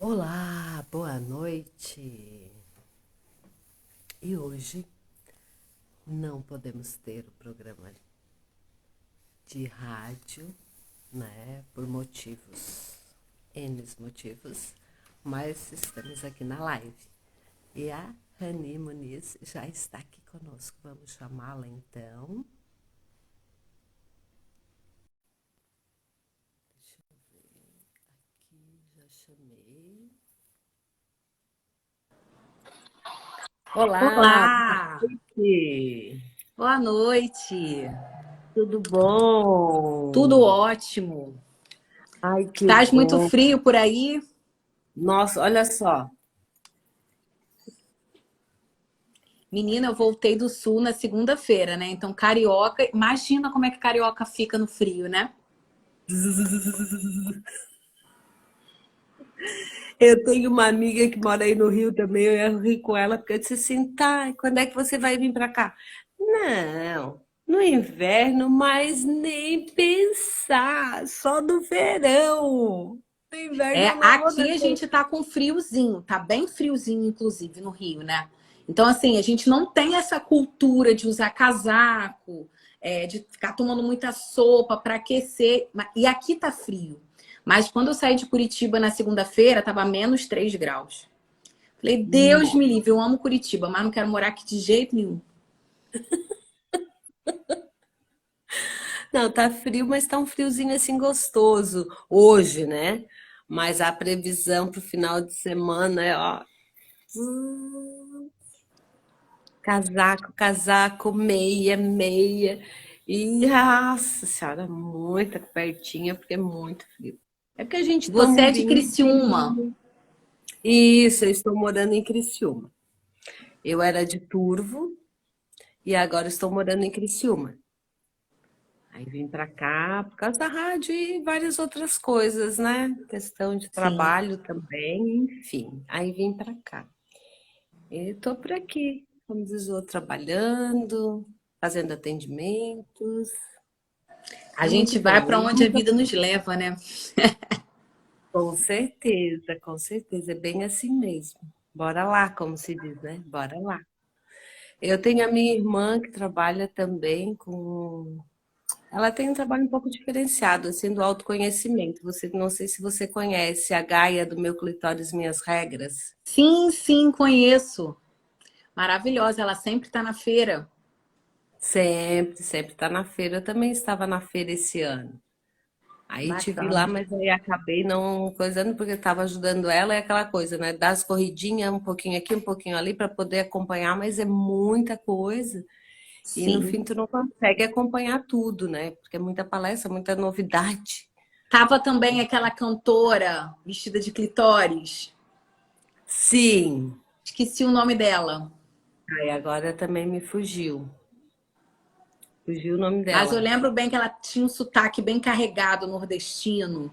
Olá, boa noite. E hoje não podemos ter o programa de rádio, né? Por motivos, N motivos, mas estamos aqui na live. E a Rani Muniz já está aqui conosco. Vamos chamá-la então. Deixa eu ver. Aqui já chamei. Olá, boa Olá, noite. boa noite. Tudo Tudo bom? ótimo. Ai, que Estás muito bom. frio por aí? Nossa, olha só. Menina, eu voltei do sul na segunda-feira, né? Então, carioca, imagina como é que carioca fica no frio, né? Eu tenho uma amiga que mora aí no Rio também, eu ia rir com ela, porque eu disse assim, tá, quando é que você vai vir pra cá? Não, no inverno, mas nem pensar, só no verão. No inverno É, eu não vou aqui a descer. gente tá com friozinho, tá bem friozinho, inclusive, no Rio, né? Então, assim, a gente não tem essa cultura de usar casaco, de ficar tomando muita sopa para aquecer. E aqui tá frio. Mas quando eu saí de Curitiba na segunda-feira, tava -3 graus. Falei, Deus me livre, eu amo Curitiba, mas não quero morar aqui de jeito nenhum. Não, tá frio, mas tá um friozinho assim gostoso hoje, né? Mas a previsão pro final de semana é, ó, casaco, casaco, meia, meia. E, nossa senhora, muita cobertinha, porque é muito frio. É porque a gente toma Você um é de Criciúma. vinhozinho. Isso, eu estou morando em Criciúma. Eu era de Turvo e agora estou morando em Criciúma. Aí vim para cá por causa da rádio e várias outras coisas, né? Questão de Sim. trabalho também, enfim. Aí vim para cá. E estou por aqui, como diz o outro, trabalhando, fazendo atendimentos. A É muito gente vai bom. para E onde a nunca, vida nos leva, né? com certeza, é bem assim mesmo. Bora lá, como se diz, né? Bora lá. Eu tenho a minha irmã que trabalha também com. Ela tem um trabalho um pouco diferenciado, assim, do autoconhecimento. Você, não sei se você conhece a Gaia do Meu Clitóris Minhas Regras. Sim, sim, conheço. Maravilhosa, ela sempre tá na feira. Sempre, sempre está na feira. Eu também estava na feira esse ano. Aí te vi lá, Bacana. mas aí acabei não coisando porque estava ajudando ela, é aquela coisa, né? Dar as corridinhas um pouquinho aqui, um pouquinho ali para poder acompanhar, mas é muita coisa. E no Sim. fim tu não consegue acompanhar tudo, né? Porque é muita palestra, muita novidade. Tava também aquela cantora vestida de clitóris. Sim. Esqueci o nome dela. Aí agora também me fugiu. Fugiu o nome Mas eu dela. lembro bem que ela tinha um sotaque bem carregado nordestino.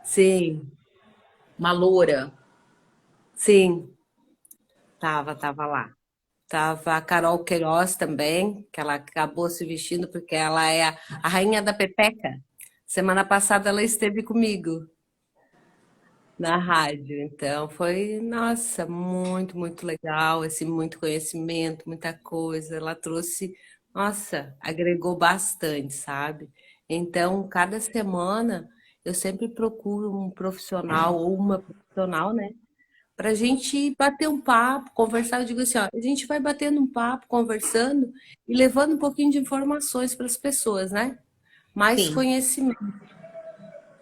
Sim, Uma loura. sim. Tava lá. Tava a Carol Queiroz também, que ela acabou se vestindo porque ela é a rainha da pepeca. Semana passada ela esteve comigo na rádio, então foi, nossa, muito, muito legal, esse muito conhecimento, muita coisa. Ela trouxe, nossa, agregou bastante, sabe? Então, cada semana eu sempre procuro um profissional ou uma profissional, né? Para a gente bater um papo, conversar. Eu digo assim, ó, a gente vai batendo um papo, conversando e levando um pouquinho de informações para as pessoas, né? Mais Sim. conhecimento,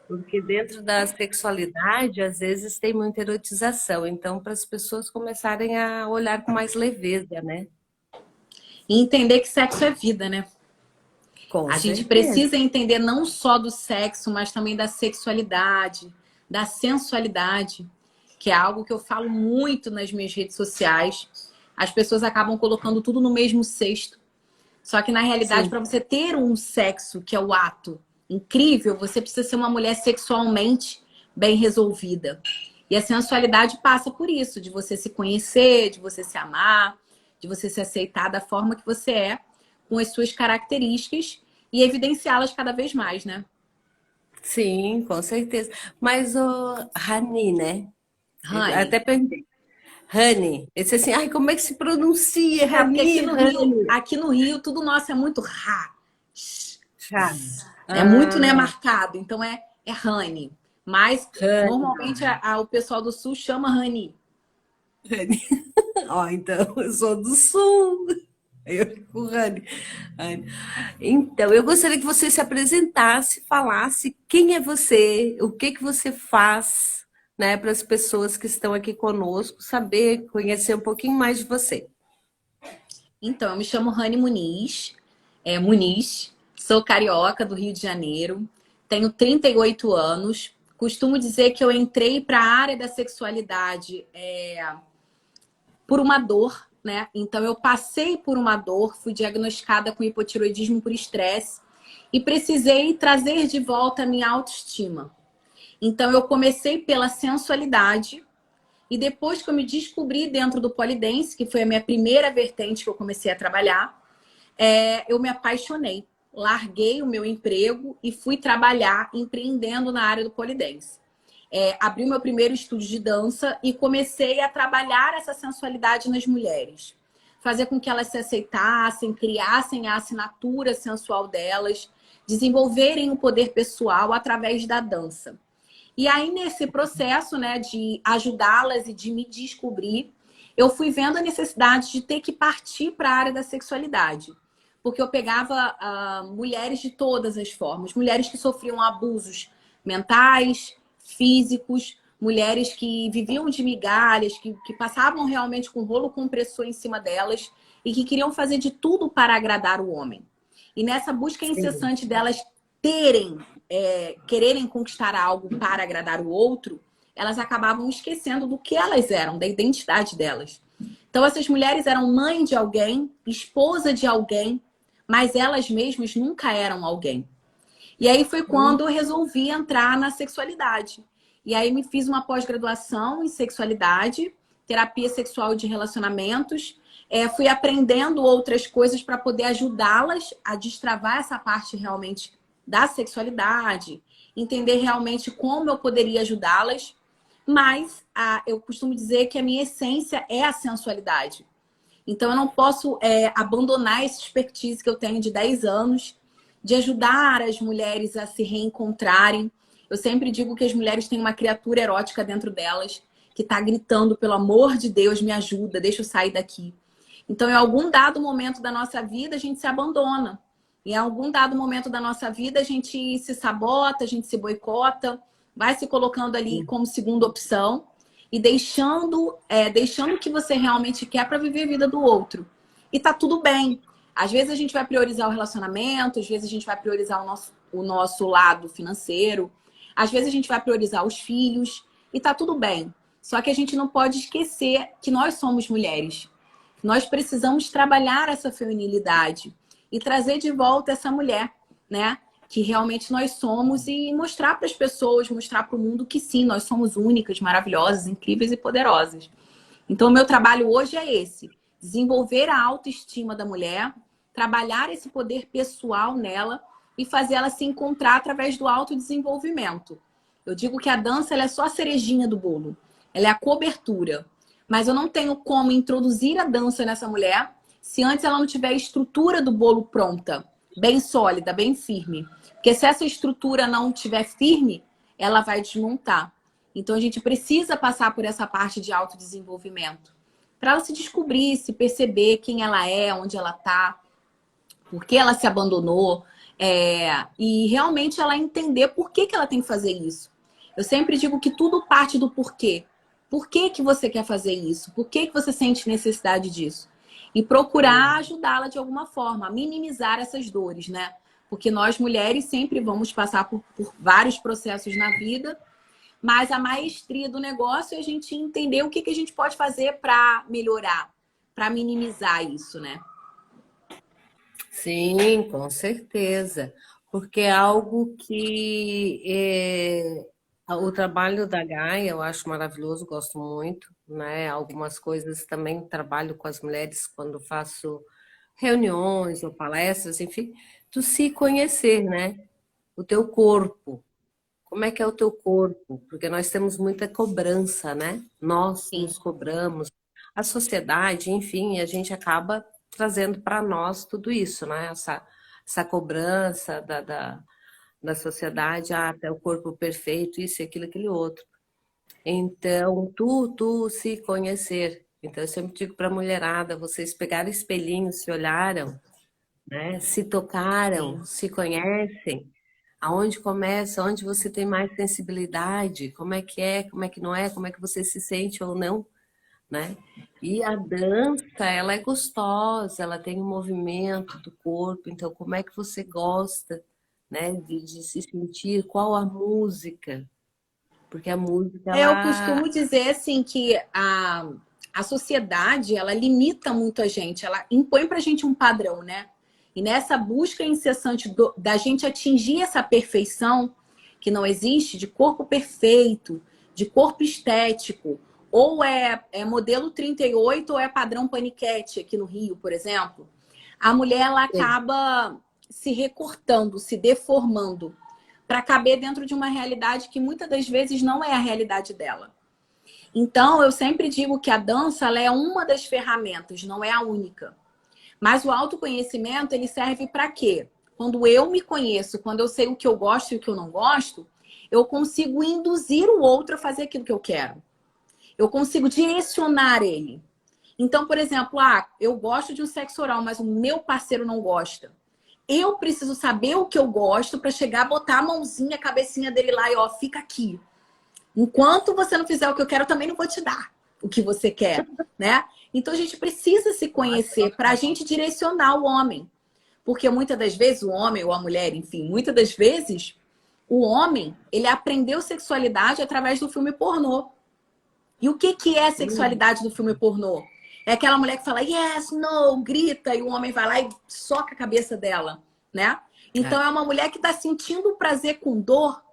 porque dentro da sexualidade, às vezes, tem muita erotização. Então, para as pessoas começarem a olhar com mais leveza, né? E entender que sexo é vida, né? Com A gente certeza. precisa entender não só do sexo, mas também da sexualidade, da sensualidade, que é algo que eu falo muito nas minhas redes sociais. As pessoas acabam colocando tudo no mesmo cesto. Só que na realidade, Sim, para você ter um sexo, que é o ato incrível, você precisa ser uma mulher sexualmente bem resolvida. E a sensualidade passa por isso, de você se conhecer, de você se amar, de você se aceitar da forma que você é, com as suas características e evidenciá-las cada vez mais, né? Sim, com certeza. Mas o Rani, né? Eu Rani. até perguntei. Rani. Eu disse assim, ai, como é que se pronuncia? É, porque Rani, Rani. Aqui no Rio, tudo nosso é muito ra. sh, Já. É muito, né, Ah, marcado. Então é Rani. Mas normalmente Rani. o pessoal do Sul chama Rani. Rani. Ó, então, eu sou do Sul. Eu fico Rani. Rani. Então, eu gostaria que você se apresentasse, falasse quem é você, o que que você faz, né, para as pessoas que estão aqui conosco saber, conhecer um pouquinho mais de você. Então, eu me chamo Rani Muniz. Muniz. Sou carioca do Rio de Janeiro. Tenho 38 anos. Costumo dizer que eu entrei para a área da sexualidade por uma dor, né? Então eu passei por uma dor, fui diagnosticada com hipotiroidismo por estresse e precisei trazer de volta a minha autoestima. Então eu comecei pela sensualidade e depois que eu me descobri dentro do polidense, que foi a minha primeira vertente que eu comecei a trabalhar, eu me apaixonei. Larguei o meu emprego e fui trabalhar empreendendo na área do polidense. Abri o meu primeiro estúdio de dança e comecei a trabalhar essa sensualidade nas mulheres. Fazer com que elas se aceitassem, criassem a assinatura sensual delas, desenvolverem o poder pessoal através da dança. E aí, nesse processo, né, de ajudá-las e de me descobrir, eu fui vendo a necessidade de ter que partir para a área da sexualidade. Porque eu pegava mulheres de todas as formas, mulheres que sofriam abusos mentais, físicos, mulheres que viviam de migalhas, que passavam realmente com rolo compressor em cima delas e que queriam fazer de tudo para agradar o homem. E nessa busca Sim. incessante delas terem, quererem conquistar algo para agradar o outro, elas acabavam esquecendo do que elas eram, da identidade delas. Então, essas mulheres eram mãe de alguém, esposa de alguém, mas elas mesmas nunca eram alguém. E aí foi quando eu resolvi entrar na sexualidade. E aí me fiz uma pós-graduação em sexualidade, terapia sexual de relacionamentos. Fui aprendendo outras coisas para poder ajudá-las a destravar essa parte realmente da sexualidade, entender realmente como eu poderia ajudá-las. Mas eu costumo dizer que a minha essência é a sensualidade. Então, eu não posso abandonar esse expertise que eu tenho de 10 anos, de ajudar as mulheres a se reencontrarem. Eu sempre digo que as mulheres têm uma criatura erótica dentro delas, que está gritando, pelo amor de Deus, me ajuda, deixa eu sair daqui. Então, em algum dado momento da nossa vida, a gente se abandona. Em algum dado momento da nossa vida, a gente se sabota, a gente se boicota, vai se colocando ali como segunda opção e deixando o que você realmente quer para viver a vida do outro. E tá tudo bem. Às vezes a gente vai priorizar o relacionamento, às vezes a gente vai priorizar o nosso lado financeiro, às vezes a gente vai priorizar os filhos, e tá tudo bem. Só que a gente não pode esquecer que nós somos mulheres. Nós precisamos trabalhar essa feminilidade e trazer de volta essa mulher, né? Que realmente nós somos e mostrar para as pessoas, mostrar para o mundo que sim, nós somos únicas, maravilhosas, incríveis e poderosas. Então, o meu trabalho hoje é esse: desenvolver a autoestima da mulher, trabalhar esse poder pessoal nela e fazer ela se encontrar através do autodesenvolvimento. Eu digo que a dança ela é só a cerejinha do bolo, ela é a cobertura. Mas eu não tenho como introduzir a dança nessa mulher se antes ela não tiver a estrutura do bolo pronta, bem sólida, bem firme. Porque se essa estrutura não estiver firme, ela vai desmontar. Então a gente precisa passar por essa parte de autodesenvolvimento para ela se descobrir, se perceber quem ela é, onde ela está, por que ela se abandonou, e realmente ela entender por que ela tem que fazer isso. Eu sempre digo que tudo parte do porquê. Por que que você quer fazer isso? Por que que você sente necessidade disso? E procurar ajudá-la de alguma forma, a minimizar essas dores, né? Porque nós mulheres sempre vamos passar por vários processos na vida, mas a maestria do negócio é a gente entender o que que a gente pode fazer para melhorar, para minimizar isso, né? Sim, com certeza. Porque é algo que o trabalho da Gaia eu acho maravilhoso, gosto muito, né? Algumas coisas também trabalho com as mulheres quando faço reuniões ou palestras, enfim, tu se conhecer, né? O teu corpo. como é que é o teu corpo? Porque nós temos muita cobrança, né? Nós Sim. nos cobramos, a sociedade, enfim, a gente acaba trazendo para nós tudo isso, né? Essa cobrança da sociedade, até o corpo perfeito, isso, aquilo, aquele outro. Então, tu se conhecer. Então, eu sempre digo para a mulherada, vocês pegaram espelhinho, se olharam, né? Se tocaram, Sim. se conhecem. Aonde começa, onde você tem mais sensibilidade, como é que não é, como é que você se sente ou não, né? E a dança, ela é gostosa, ela tem um movimento do corpo, então como é que você gosta, né, de se sentir, qual a música? Porque a música, Eu ela... costumo dizer assim que a sociedade ela limita muito a gente, ela impõe pra gente um padrão, né? E nessa busca incessante da gente atingir essa perfeição que não existe, de corpo perfeito, de corpo estético, ou é modelo 38 ou é padrão paniquete aqui no Rio, por exemplo, a mulher ela acaba se recortando, se deformando para caber dentro de uma realidade que muitas das vezes não é a realidade dela. Então, eu sempre digo que a dança ela é uma das ferramentas, não é a única. Mas o autoconhecimento, ele serve para quê? Quando eu me conheço, quando eu sei o que eu gosto e o que eu não gosto, eu consigo induzir o outro a fazer aquilo que eu quero. Eu consigo direcionar ele. Então, por exemplo, eu gosto de um sexo oral, mas o meu parceiro não gosta. Eu preciso saber o que eu gosto para chegar, botar a mãozinha, a cabecinha dele lá e ó, fica aqui. Enquanto você não fizer o que eu quero, eu também não vou te dar o que você quer, né? Então a gente precisa se conhecer para a gente direcionar o homem. Porque muitas das vezes o homem ou a mulher, enfim, muitas das vezes o homem, ele aprendeu sexualidade através do filme pornô. E o que é a sexualidade do filme pornô? É aquela mulher que fala yes, no, grita, e o homem vai lá e soca a cabeça dela, né? Então é uma mulher que está sentindo prazer com dor,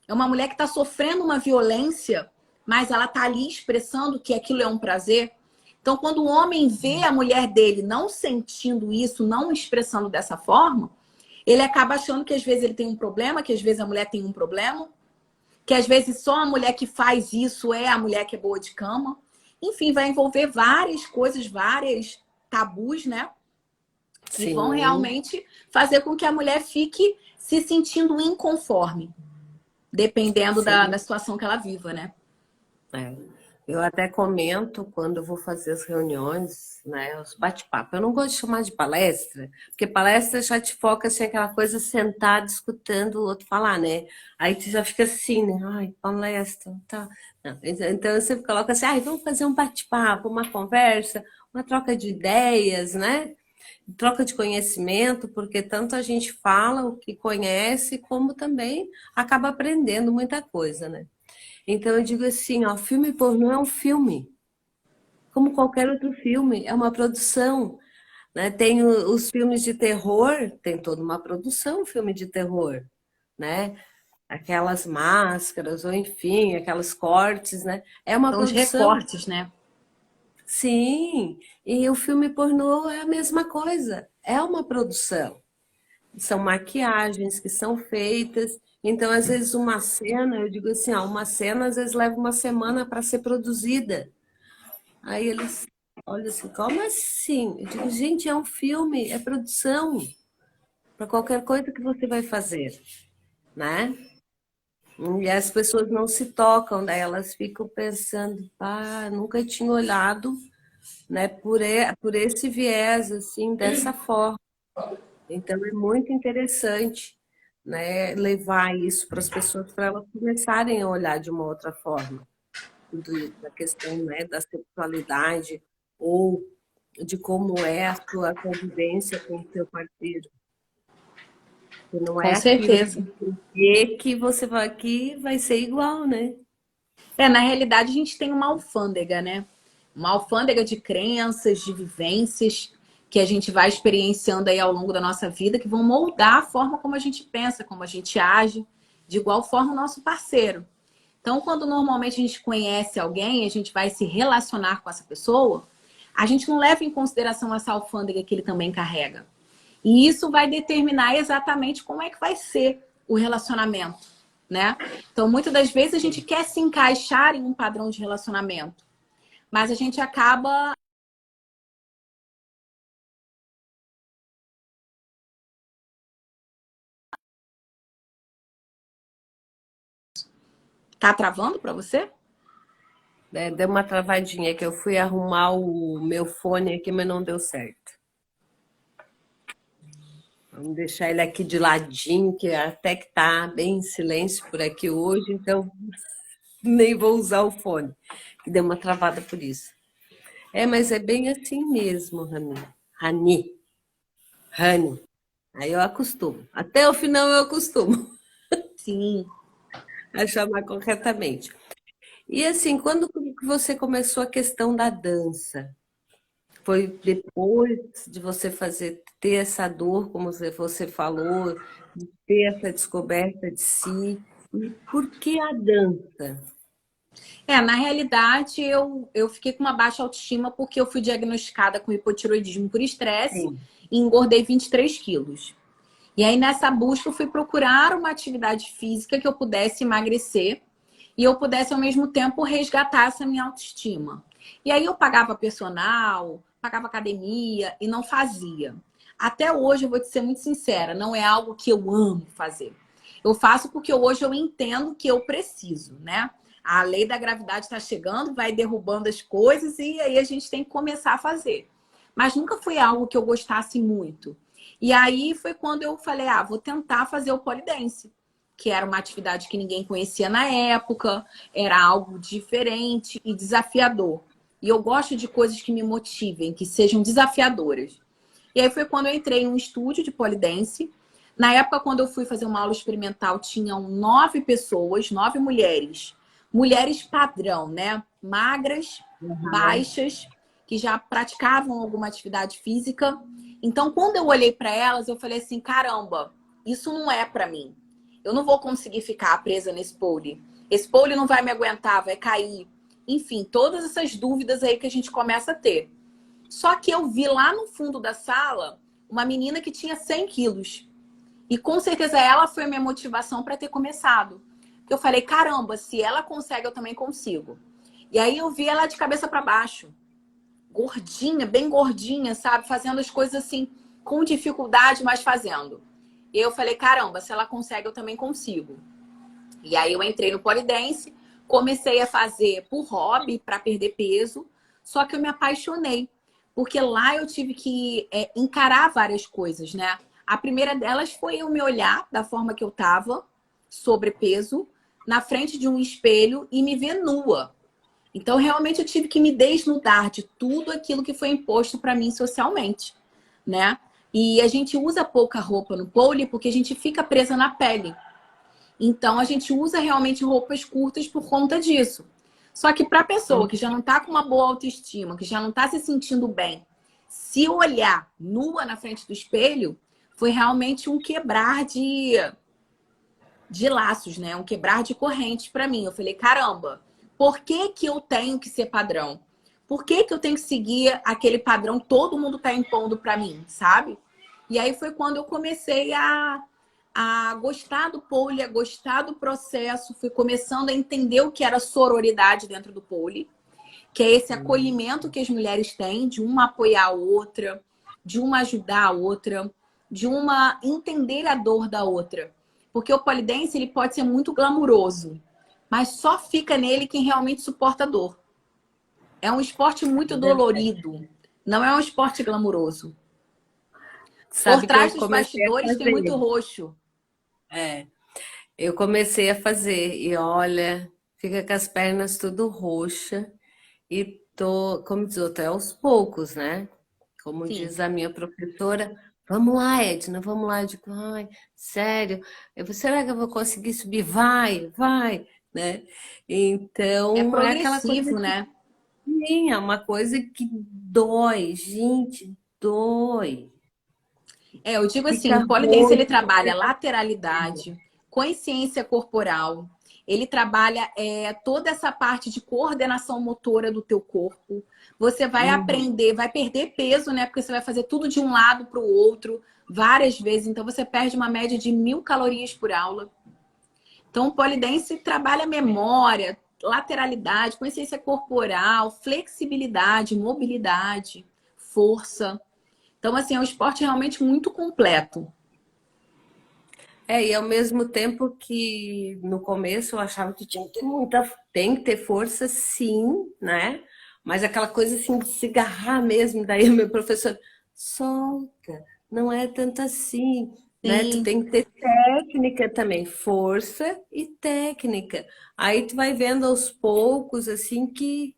é uma mulher que está sofrendo uma violência, mas ela está ali expressando que aquilo é um prazer. Então, quando o homem vê a mulher dele não sentindo isso, não expressando dessa forma, ele acaba achando que às vezes ele tem um problema, que às vezes a mulher tem um problema, que às vezes só a mulher que faz isso é a mulher que é boa de cama. Enfim, vai envolver várias coisas, várias tabus, né? Que vão Sim, realmente fazer com que a mulher fique se sentindo inconforme, dependendo da sim. situação que ela viva, né? É. Eu até comento quando eu vou fazer as reuniões, né, os bate-papo. Eu não gosto de chamar de palestra, porque palestra já te foca assim, aquela coisa sentado, escutando o outro falar, né? Aí tu já fica assim, né? Ai, palestra, tá. Não, então eu sempre coloco assim, ai, vamos fazer um bate-papo, uma conversa, uma troca de ideias, né? Troca de conhecimento, porque tanto a gente fala o que conhece, como também acaba aprendendo muita coisa, né? Então eu digo assim, ó, filme pornô é um filme, como qualquer outro filme, é uma produção, né? Tem os filmes de terror, tem toda uma produção, filme de terror, né? Aquelas máscaras, ou enfim, aquelas cortes, né? É uma São os produção, recortes, né? sim. E o filme pornô é a mesma coisa, é uma produção. São maquiagens que são feitas. Então, às vezes, uma cena, eu digo assim, ó, uma cena às vezes leva uma semana para ser produzida. Aí eles olham assim, como assim? Eu digo, gente, é um filme, é produção para qualquer coisa que você vai fazer, né? E as pessoas não se tocam, daí elas ficam pensando, nunca tinha olhado, né, por esse viés, assim, dessa forma. Então é muito interessante, né, levar isso para as pessoas, para elas começarem a olhar de uma outra forma, da questão, né, da sexualidade ou de como é a sua convivência com o seu parceiro. Que não é Com aquilo certeza. que você vai aqui vai ser igual, né? Na realidade, a gente tem uma alfândega, né? Uma alfândega de crenças, de vivências que a gente vai experienciando aí ao longo da nossa vida, que vão moldar a forma como a gente pensa, como a gente age, de igual forma o nosso parceiro. Então, quando normalmente a gente conhece alguém, a gente vai se relacionar com essa pessoa, a gente não leva em consideração essa alfândega que ele também carrega. E isso vai determinar exatamente como é que vai ser o relacionamento. né? Então, muitas das vezes a gente quer se encaixar em um padrão de relacionamento, mas a gente acaba... Tá travando para você? É, deu uma travadinha que eu fui arrumar o meu fone aqui, mas não deu certo. Vamos deixar ele aqui de ladinho, que até que tá bem em silêncio por aqui hoje, então nem vou usar o fone, que deu uma travada por isso. É, mas é bem assim mesmo, Rani. Rani. Rani. Aí eu acostumo. Até o final eu acostumo Sim. a chamar corretamente. E assim, quando que você começou a questão da dança? Foi depois de você fazer, ter essa dor, como você falou, de ter essa descoberta de si? E por que a dança? Na realidade, eu fiquei com uma baixa autoestima porque eu fui diagnosticada com hipotiroidismo por estresse Sim. e engordei 23 quilos. E aí, nessa busca, eu fui procurar uma atividade física que eu pudesse emagrecer e eu pudesse, ao mesmo tempo, resgatar essa minha autoestima. E aí, eu pagava personal, pagava academia e não fazia. Até hoje, eu vou te ser muito sincera, não é algo que eu amo fazer. Eu faço porque hoje eu entendo que eu preciso, né? A lei da gravidade está chegando, vai derrubando as coisas e aí a gente tem que começar a fazer. Mas nunca foi algo que eu gostasse muito. E aí foi quando eu falei, vou tentar fazer o polidense, que era uma atividade que ninguém conhecia na época, era algo diferente e desafiador. E eu gosto de coisas que me motivem, que sejam desafiadoras. E aí foi quando eu entrei em um estúdio de polidense. Na época, quando eu fui fazer uma aula experimental, tinham 9 pessoas, 9 mulheres. Mulheres padrão, né? Magras, baixas, que já praticavam alguma atividade física. Então, quando eu olhei para elas, eu falei assim: caramba, isso não é para mim. Eu não vou conseguir ficar presa nesse pole. Esse pole não vai me aguentar, vai cair. Enfim, todas essas dúvidas aí que a gente começa a ter. Só que eu vi lá no fundo da sala uma menina que tinha 100 quilos. E com certeza ela foi a minha motivação para ter começado. Eu falei, caramba, se ela consegue, eu também consigo. E aí eu vi ela de cabeça para baixo. Gordinha, bem gordinha, sabe? Fazendo as coisas assim, com dificuldade, mas fazendo. E eu falei, caramba, se ela consegue, eu também consigo. E aí eu entrei no polidense, comecei a fazer por hobby, para perder peso. Só que eu me apaixonei. Porque lá eu tive que encarar várias coisas, né? A primeira delas foi eu me olhar da forma que eu tava, sobrepeso, na frente de um espelho e me ver nua. Então, realmente, eu tive que me desnudar de tudo aquilo que foi imposto para mim socialmente, né? E a gente usa pouca roupa no pole porque a gente fica presa na pele. Então, a gente usa realmente roupas curtas por conta disso. Só que para a pessoa que já não está com uma boa autoestima, que já não está se sentindo bem, se olhar nua na frente do espelho, foi realmente um quebrar de laços, né? Um quebrar de correntes para mim. Eu falei, caramba, por que que eu tenho que ser padrão? Por que que eu tenho que seguir aquele padrão que todo mundo está impondo para mim, sabe? E aí foi quando eu comecei a gostar do pole, a gostar do processo, fui começando a entender o que era sororidade dentro do pole, que é esse acolhimento que as mulheres têm de uma apoiar a outra, de uma ajudar a outra, de uma entender a dor da outra. Porque o polidense ele pode ser muito glamuroso, mas só fica nele quem realmente suporta a dor. É um esporte muito dolorido, não é um esporte glamuroso. Por Sabe que trás eu dos comecei a bastidores tem muito fazer. roxo. É, eu comecei a fazer e olha, fica com as pernas tudo roxa e tô, como diz outra, é aos poucos, né? Como Sim. diz a minha professora, vamos lá, Edna, vamos lá. Eu digo, ai, sério, será que eu vou conseguir subir? Vai, vai, né? É Então, é aquela coisa progressivo, que né? sim, é uma coisa que dói, gente, dói. Eu digo assim, Fica o polidense ele roxo, trabalha lateralidade, consciência corporal, ele trabalha toda essa parte de coordenação motora do teu corpo. Você vai uhum, aprender, vai perder peso, né? Porque você vai fazer tudo de um lado para o outro várias vezes. Então você perde uma média de 1.000 calorias por aula. Então, o pole dance trabalha memória, lateralidade, consciência corporal, flexibilidade, mobilidade, força. Então, assim, é um esporte realmente muito completo. E ao mesmo tempo que no começo eu achava que tinha que ter tem que ter força, sim, né? Mas aquela coisa assim de se agarrar mesmo, daí o meu professor, solta, não é tanto assim, né? Tu Sim. tem que ter técnica também, força e técnica. Aí tu vai vendo aos poucos, assim, que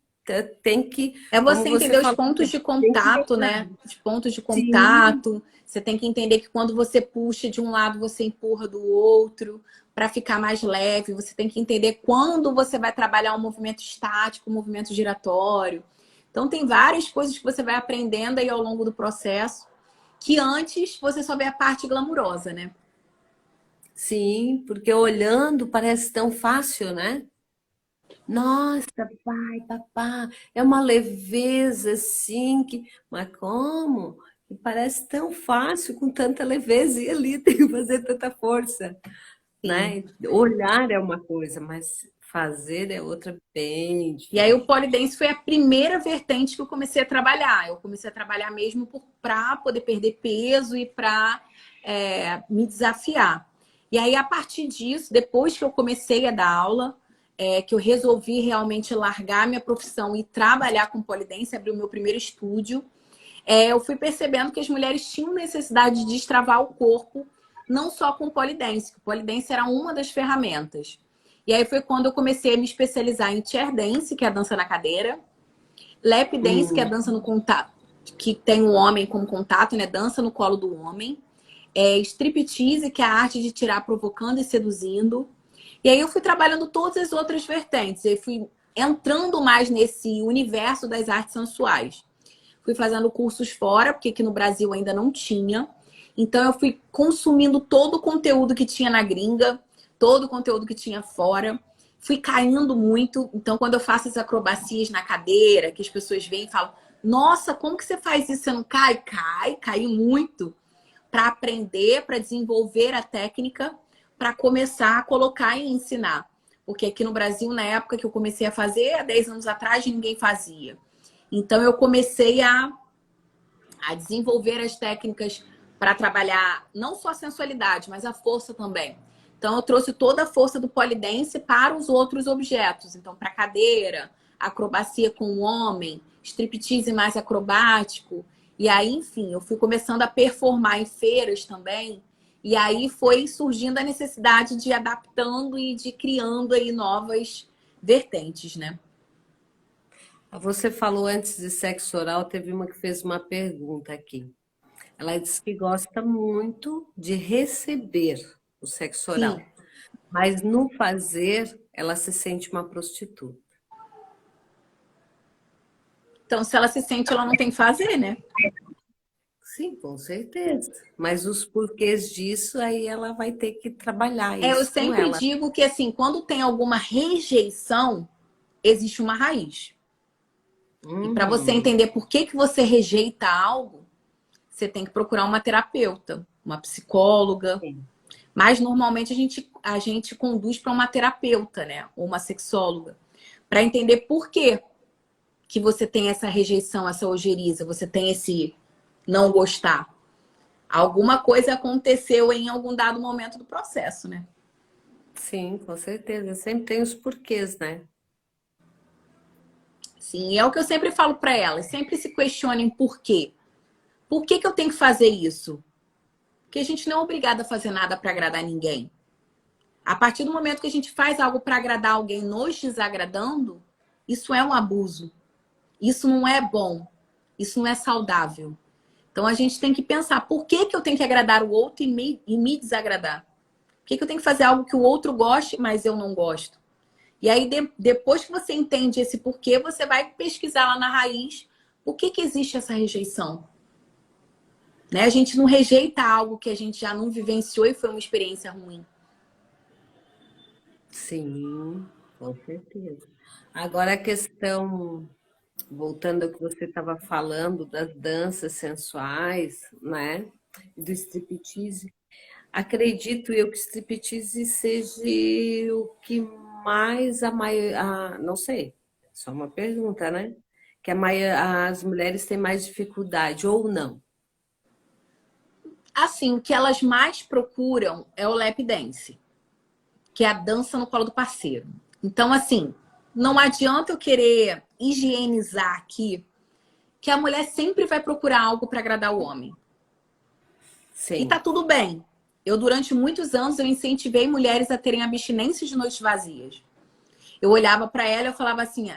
tem que, É como você você entender os falou, pontos de tem que contato, lembrar. né? Os pontos de Sim, contato. Você tem que entender que quando você puxa de um lado, você empurra do outro para ficar mais leve. Você tem que entender quando você vai trabalhar um movimento estático, um movimento giratório. Então, tem várias coisas que você vai aprendendo aí ao longo do processo, que antes você só vê a parte glamurosa, né? sim, porque olhando parece tão fácil, né? Nossa, pai, papá, é uma leveza assim que, mas como? Que parece tão fácil com tanta leveza e ali tem que fazer tanta força, Sim. né? Olhar é uma coisa, mas fazer é outra bem E aí o diferente. pole dance foi a primeira vertente que eu comecei a trabalhar. Eu comecei a trabalhar mesmo para poder perder peso e para me desafiar. E aí, a partir disso, depois que eu comecei a dar aula, que eu resolvi realmente largar minha profissão e trabalhar com pole dance, abrir o meu primeiro estúdio, eu fui percebendo que as mulheres tinham necessidade de destravar o corpo, não só com o pole dance, que o pole dance era uma das ferramentas. E aí foi quando eu comecei a me especializar em chair dance, que é a dança na cadeira, lap dance, que é a Hum. dança no contato, que tem o homem como contato, né? Dança no colo do homem. Striptease, que é a arte de tirar provocando e seduzindo. E aí eu fui trabalhando todas as outras vertentes. Eu fui entrando mais nesse universo das artes sensuais. Fui fazendo cursos fora, porque aqui no Brasil ainda não tinha. Então eu fui consumindo todo o conteúdo que tinha na gringa, todo o conteúdo que tinha fora. Fui caindo muito. Então, quando eu faço as acrobacias na cadeira, que as pessoas vêm e falam: Nossa, como que você faz isso? Você não cai? Cai muito. Para aprender, para desenvolver a técnica, para começar a colocar e ensinar. Porque aqui no Brasil, na época que eu comecei a fazer, há 10 anos atrás, ninguém fazia. Então, eu comecei a desenvolver as técnicas para trabalhar não só a sensualidade, mas a força também. Então, eu trouxe toda a força do polidense para os outros objetos. Então, para cadeira, acrobacia com o homem, striptease mais acrobático. E aí, enfim, eu fui começando a performar em feiras também. E aí foi surgindo a necessidade de ir adaptando e de criando aí novas vertentes, né? Você falou antes de sexo oral, teve uma que fez uma pergunta aqui. Ela disse que gosta muito de receber o sexo Sim. oral, mas no fazer ela se sente uma prostituta. Então, se ela se sente, ela não tem que fazer, né? Sim, com certeza. Mas os porquês disso, aí ela vai ter que trabalhar Eu isso com sempre ela. digo que, assim, quando tem alguma rejeição, existe uma raiz. E para você Uhum. entender por que você rejeita algo, você tem que procurar uma terapeuta, uma psicóloga. Sim. Mas normalmente a gente conduz para uma terapeuta, né? Ou uma sexóloga, para entender por que você tem essa rejeição, essa ojeriza, você tem esse não gostar. Alguma coisa aconteceu em algum dado momento do processo, né? Sim, com certeza. Sempre tem os porquês, né? Sim, é o que eu sempre falo para elas. Sempre se questionem por quê. Por que eu tenho que fazer isso? Porque a gente não é obrigada a fazer nada para agradar ninguém. A partir do momento que a gente faz algo para agradar alguém nos desagradando, isso é um abuso. Isso não é bom. Isso não é saudável. Então a gente tem que pensar por que eu tenho que agradar o outro e me desagradar? Por que eu tenho que fazer algo que o outro goste, mas eu não gosto? E aí, depois que você entende esse porquê, você vai pesquisar lá na raiz por que existe essa rejeição. Né? A gente não rejeita algo que a gente já não vivenciou e foi uma experiência ruim. Sim, com certeza. Agora a questão, voltando ao que você estava falando das danças sensuais, né? Do striptease. acredito eu que striptease seja o que mais não sei, só uma pergunta, né? Que as mulheres têm mais dificuldade, ou não. Assim, o que elas mais procuram é o lap dance, que é a dança no colo do parceiro. Então, assim, não adianta eu querer higienizar aqui que a mulher sempre vai procurar algo para agradar o homem. E tá Sim. tudo bem. Eu, durante muitos anos, eu incentivei mulheres a terem abstinência de noites vazias. Eu olhava para ela e eu falava assim,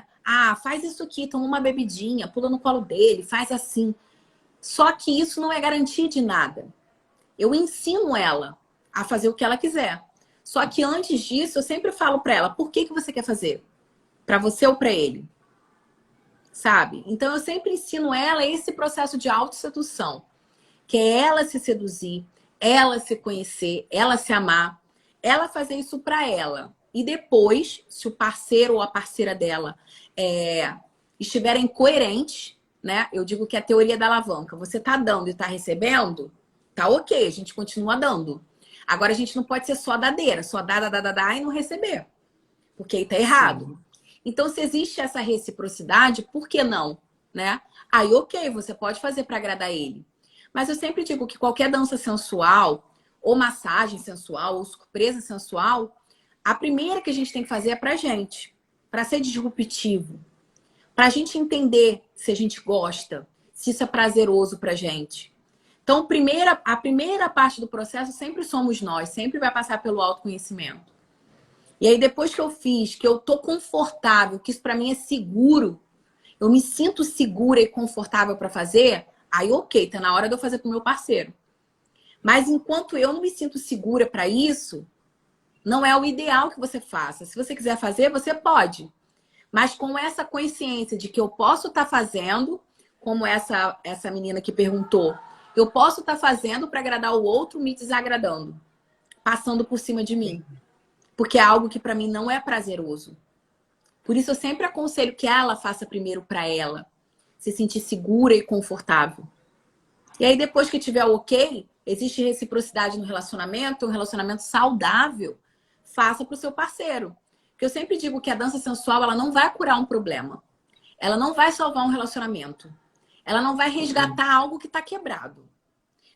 faz isso aqui, toma uma bebidinha, pula no colo dele, faz assim. Só que isso não é garantia de nada. Eu ensino ela a fazer o que ela quiser. Só que antes disso, eu sempre falo para ela, por que você quer fazer? Para você ou para ele? Sabe? Então, eu sempre ensino ela esse processo de autossedução, que é ela se seduzir, ela se conhecer, ela se amar, ela fazer isso para ela. E depois, se o parceiro ou a parceira dela estiverem coerentes, né? Eu digo que é a teoria da alavanca. Você tá dando e tá recebendo, tá ok, a gente continua dando. Agora a gente não pode ser só dadeira, só dar e não receber. Porque aí tá errado. Sim. Então, se existe essa reciprocidade, por que não? Né? Aí, ok, você pode fazer para agradar ele. Mas eu sempre digo que qualquer dança sensual, ou massagem sensual, ou surpresa sensual, a primeira que a gente tem que fazer é pra gente. Para ser disruptivo. Pra gente entender se a gente gosta, se isso é prazeroso pra gente. Então, a primeira parte do processo sempre somos nós, sempre vai passar pelo autoconhecimento. E aí, depois que eu fiz, que eu tô confortável, que isso pra mim é seguro, eu me sinto segura e confortável para fazer, aí ok, tá na hora de eu fazer pro meu parceiro. Mas enquanto eu não me sinto segura para isso, não é o ideal que você faça. Se você quiser fazer, você pode. Mas com essa consciência de que eu posso estar fazendo, como essa menina que perguntou, eu posso estar fazendo para agradar o outro me desagradando, passando por cima de mim. Porque é algo que para mim não é prazeroso. Por isso eu sempre aconselho que ela faça primeiro para ela, se sentir segura e confortável. E aí depois que tiver o ok, existe reciprocidade no relacionamento, um relacionamento saudável, faça para o seu parceiro. Porque eu sempre digo que a dança sensual ela não vai curar um problema. Ela não vai salvar um relacionamento. Ela não vai resgatar algo que está quebrado.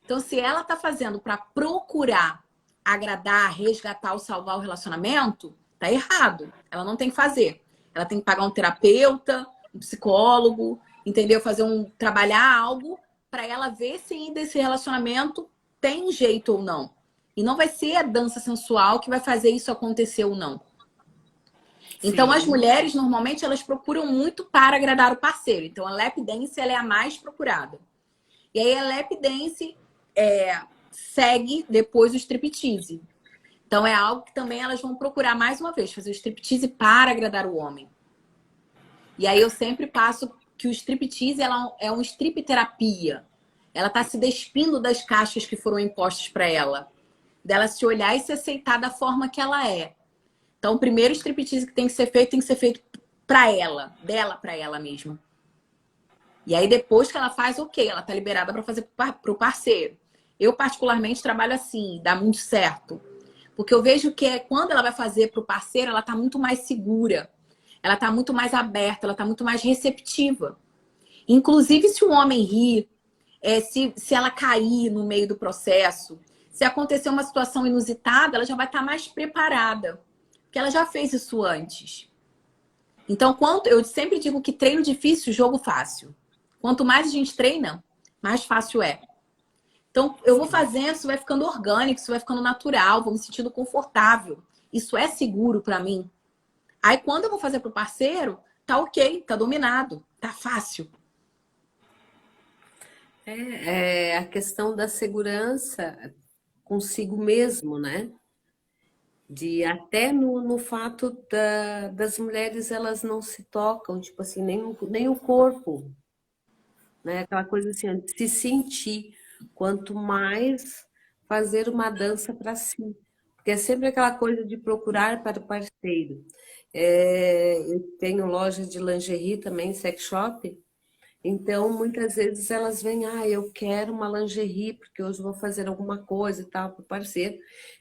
Então, se ela está fazendo para procurar agradar, resgatar ou salvar o relacionamento, tá errado. Ela não tem que fazer. Ela tem que pagar um terapeuta, um psicólogo, entendeu? Trabalhar algo para ela ver se ainda esse relacionamento tem jeito ou não. E não vai ser a dança sensual que vai fazer isso acontecer ou não. Então, as Sim. mulheres, normalmente, elas procuram muito para agradar o parceiro. Então, a lap dance ela é a mais procurada. E aí, a lap dance segue depois o striptease. Então, é algo que também elas vão procurar mais uma vez, fazer o striptease para agradar o homem. E aí, eu sempre passo que o striptease ela é uma strip terapia. Ela está se despindo das caixas que foram impostas para ela. Dela se olhar e se aceitar da forma que ela é. Então, o primeiro striptease que tem que ser feito para ela, dela para ela mesma. E aí, depois que ela faz, ok, ela tá liberada para fazer para o parceiro. Eu, particularmente, trabalho assim, dá muito certo. Porque eu vejo que quando ela vai fazer para o parceiro, ela tá muito mais segura. Ela tá muito mais aberta, ela tá muito mais receptiva. Inclusive, se o homem rir, se ela cair no meio do processo, se acontecer uma situação inusitada, ela já vai estar mais preparada. Porque ela já fez isso antes. Então, eu sempre digo que treino difícil, jogo fácil. Quanto mais a gente treina, mais fácil é. Então, eu vou fazendo, isso vai ficando orgânico, isso vai ficando natural, vou me sentindo confortável. Isso é seguro para mim. Aí, quando eu vou fazer pro parceiro, tá ok, tá dominado, tá fácil. É a questão da segurança consigo mesmo, né? De até no fato das mulheres elas não se tocam, tipo assim, nem o corpo, né? Aquela coisa assim, de se sentir, quanto mais fazer uma dança para si. Porque é sempre aquela coisa de procurar para o parceiro. Eu tenho loja de lingerie também, sex shop, Então, muitas vezes elas vêm, eu quero uma lingerie, porque hoje eu vou fazer alguma coisa e tal para o parceiro.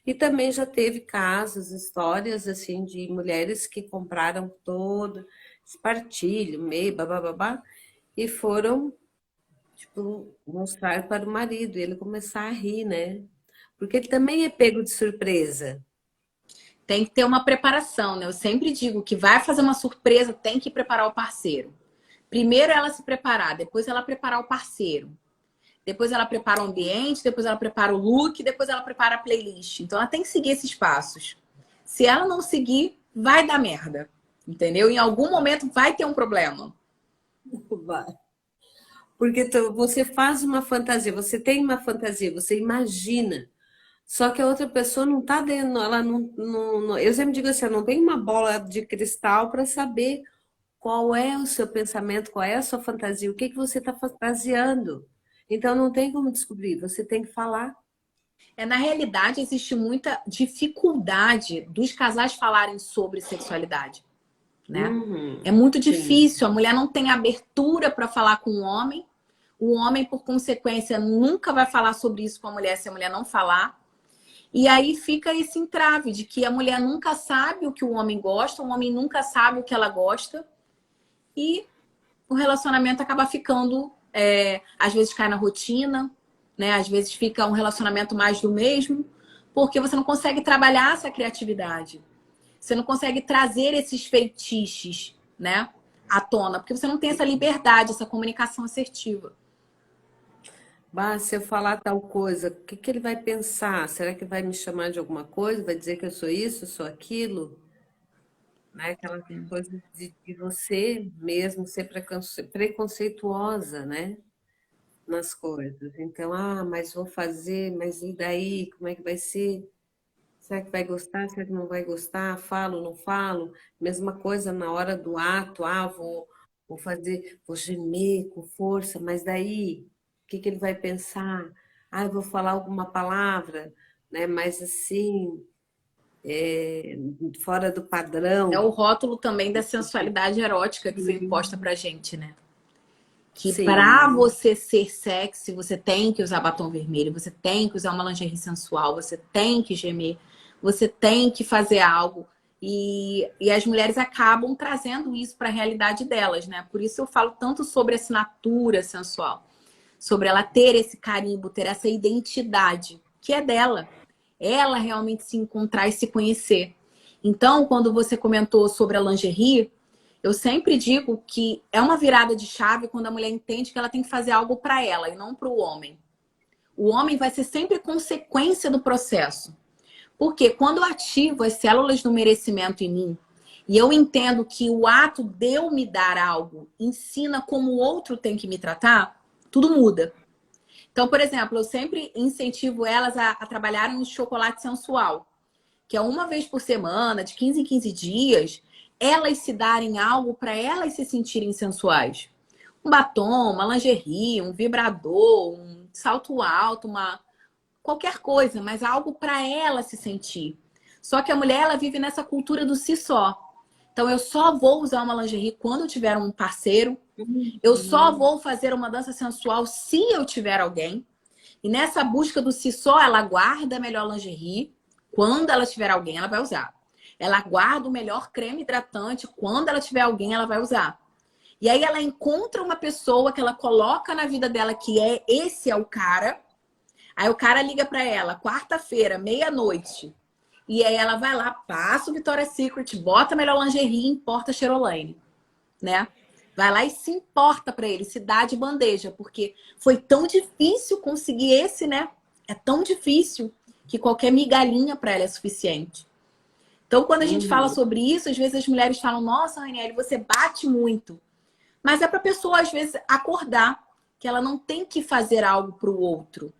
E também já teve casos, histórias assim de mulheres que compraram todo espartilho, meio, babá, e foram, tipo, mostrar para o marido, e ele começar a rir, né? Porque ele também é pego de surpresa. Tem que ter uma preparação, né? Eu sempre digo que vai fazer uma surpresa, tem que preparar o parceiro. Primeiro ela se preparar, depois ela preparar o parceiro. Depois ela prepara o ambiente, depois ela prepara o look, depois ela prepara a playlist. Então ela tem que seguir esses passos. Se ela não seguir, vai dar merda. Entendeu? Em algum momento vai ter um problema. Vai. Porque você faz uma fantasia, você tem uma fantasia, você imagina. Só que a outra pessoa não está dentro, ela eu sempre digo assim, eu não tem uma bola de cristal para saber qual é o seu pensamento, qual é a sua fantasia, o que que você está fantasiando. Então não tem como descobrir, você tem que falar. Na realidade, existe muita dificuldade dos casais falarem sobre sexualidade, né? É muito Sim. difícil, a mulher não tem abertura para falar com o homem, por consequência, nunca vai falar sobre isso com a mulher se a mulher não falar. E aí fica esse entrave de que a mulher nunca sabe o que o homem gosta, o homem nunca sabe o que ela gosta, e o relacionamento acaba ficando, às vezes cai na rotina, né? Às vezes fica um relacionamento mais do mesmo, porque você não consegue trabalhar essa criatividade. Você não consegue trazer esses feitiços, né, à tona, porque você não tem essa liberdade, essa comunicação assertiva. Bah, se eu falar tal coisa, o que que ele vai pensar? Será que vai me chamar de alguma coisa? Vai dizer que eu sou isso, sou aquilo? Né? Aquela coisa de você mesmo ser preconceituosa, né? Nas coisas. Então, mas vou fazer, mas e daí? Como é que vai ser? Será que vai gostar? Será que não vai gostar? Falo, não falo? Mesma coisa na hora do ato. Vou fazer, vou gemer com força, mas daí? O que que ele vai pensar? Eu vou falar alguma palavra, né? Mas assim, fora do É o padrão. rótulo também da sensualidade erótica que foi imposta pra gente, né? Que para Sim. você ser sexy, você tem que usar batom vermelho, você tem que usar uma lingerie sensual, você tem que gemer, você tem que fazer algo. E as mulheres acabam trazendo isso para a realidade delas, né? Por isso eu falo tanto sobre a assinatura sensual, sobre ela ter esse carimbo, ter essa identidade que é dela. Ela realmente se encontrar e se conhecer. Então, quando você comentou sobre a lingerie, eu sempre digo que é uma virada de chave quando a mulher entende que ela tem que fazer algo para ela e não para o homem. O homem vai ser sempre consequência do processo. Porque quando eu ativo as células do merecimento em mim e eu entendo que o ato de eu me dar algo ensina como o outro tem que me tratar, tudo muda. Então, por exemplo, eu sempre incentivo elas a trabalharem o chocolate sensual, que é uma vez por semana, de 15 em 15 dias, elas se darem algo para elas se sentirem sensuais. Um batom, uma lingerie, um vibrador, um salto alto, qualquer coisa, mas algo para ela se sentir. Só que a mulher, ela vive nessa cultura do si só. Então, eu só vou usar uma lingerie quando eu tiver um parceiro. Eu só Uhum. vou fazer uma dança sensual se eu tiver alguém. E nessa busca do si só, ela guarda a melhor lingerie. Quando ela tiver alguém, ela vai usar. Ela guarda o melhor creme hidratante. Quando ela tiver alguém, ela vai usar. E aí ela encontra uma pessoa que ela coloca na vida dela que esse é o cara. Aí o cara liga pra ela, quarta-feira, meia-noite. E aí ela vai lá, passa o Victoria's Secret, bota a melhor lingerie e importa a Cheroline, né? Vai lá e se importa pra ele, se dá de bandeja, porque foi tão difícil conseguir esse, né? É tão difícil que qualquer migalhinha pra ela é suficiente. Então, quando a gente fala Uhum. sobre isso, às vezes as mulheres falam: Nossa, Raniele, você bate muito. Mas é pra pessoa, às vezes, acordar que ela não tem que fazer algo pro outro.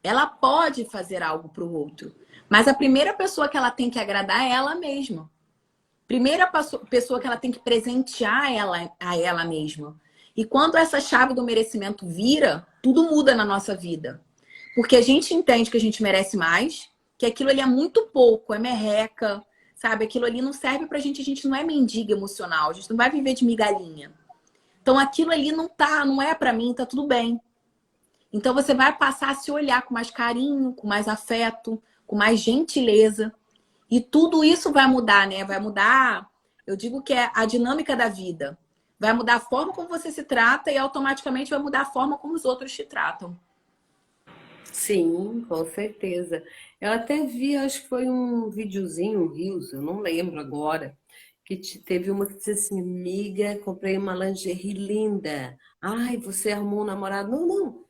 Ela pode fazer algo pro outro. Mas a primeira pessoa que ela tem que agradar é ela mesma. Primeira pessoa que ela tem que presentear a ela mesma. E quando essa chave do merecimento vira, tudo muda na nossa vida. Porque a gente entende que a gente merece mais, que aquilo ali é muito pouco, é merreca, sabe? Aquilo ali não serve pra gente, a gente não é mendiga emocional, a gente não vai viver de migalhinha. Então aquilo ali não é para mim, tá tudo bem. Então você vai passar a se olhar com mais carinho, com mais afeto, com mais gentileza. E tudo isso vai mudar, né? Vai mudar, eu digo que é a dinâmica da vida. Vai mudar a forma como você se trata e automaticamente vai mudar a forma como os outros te tratam. Sim, com certeza. Eu até vi, acho que foi um videozinho, um Reels, eu não lembro agora, que teve uma que disse assim, amiga, comprei uma lingerie linda. Ai, você arrumou um namorado? Não, não,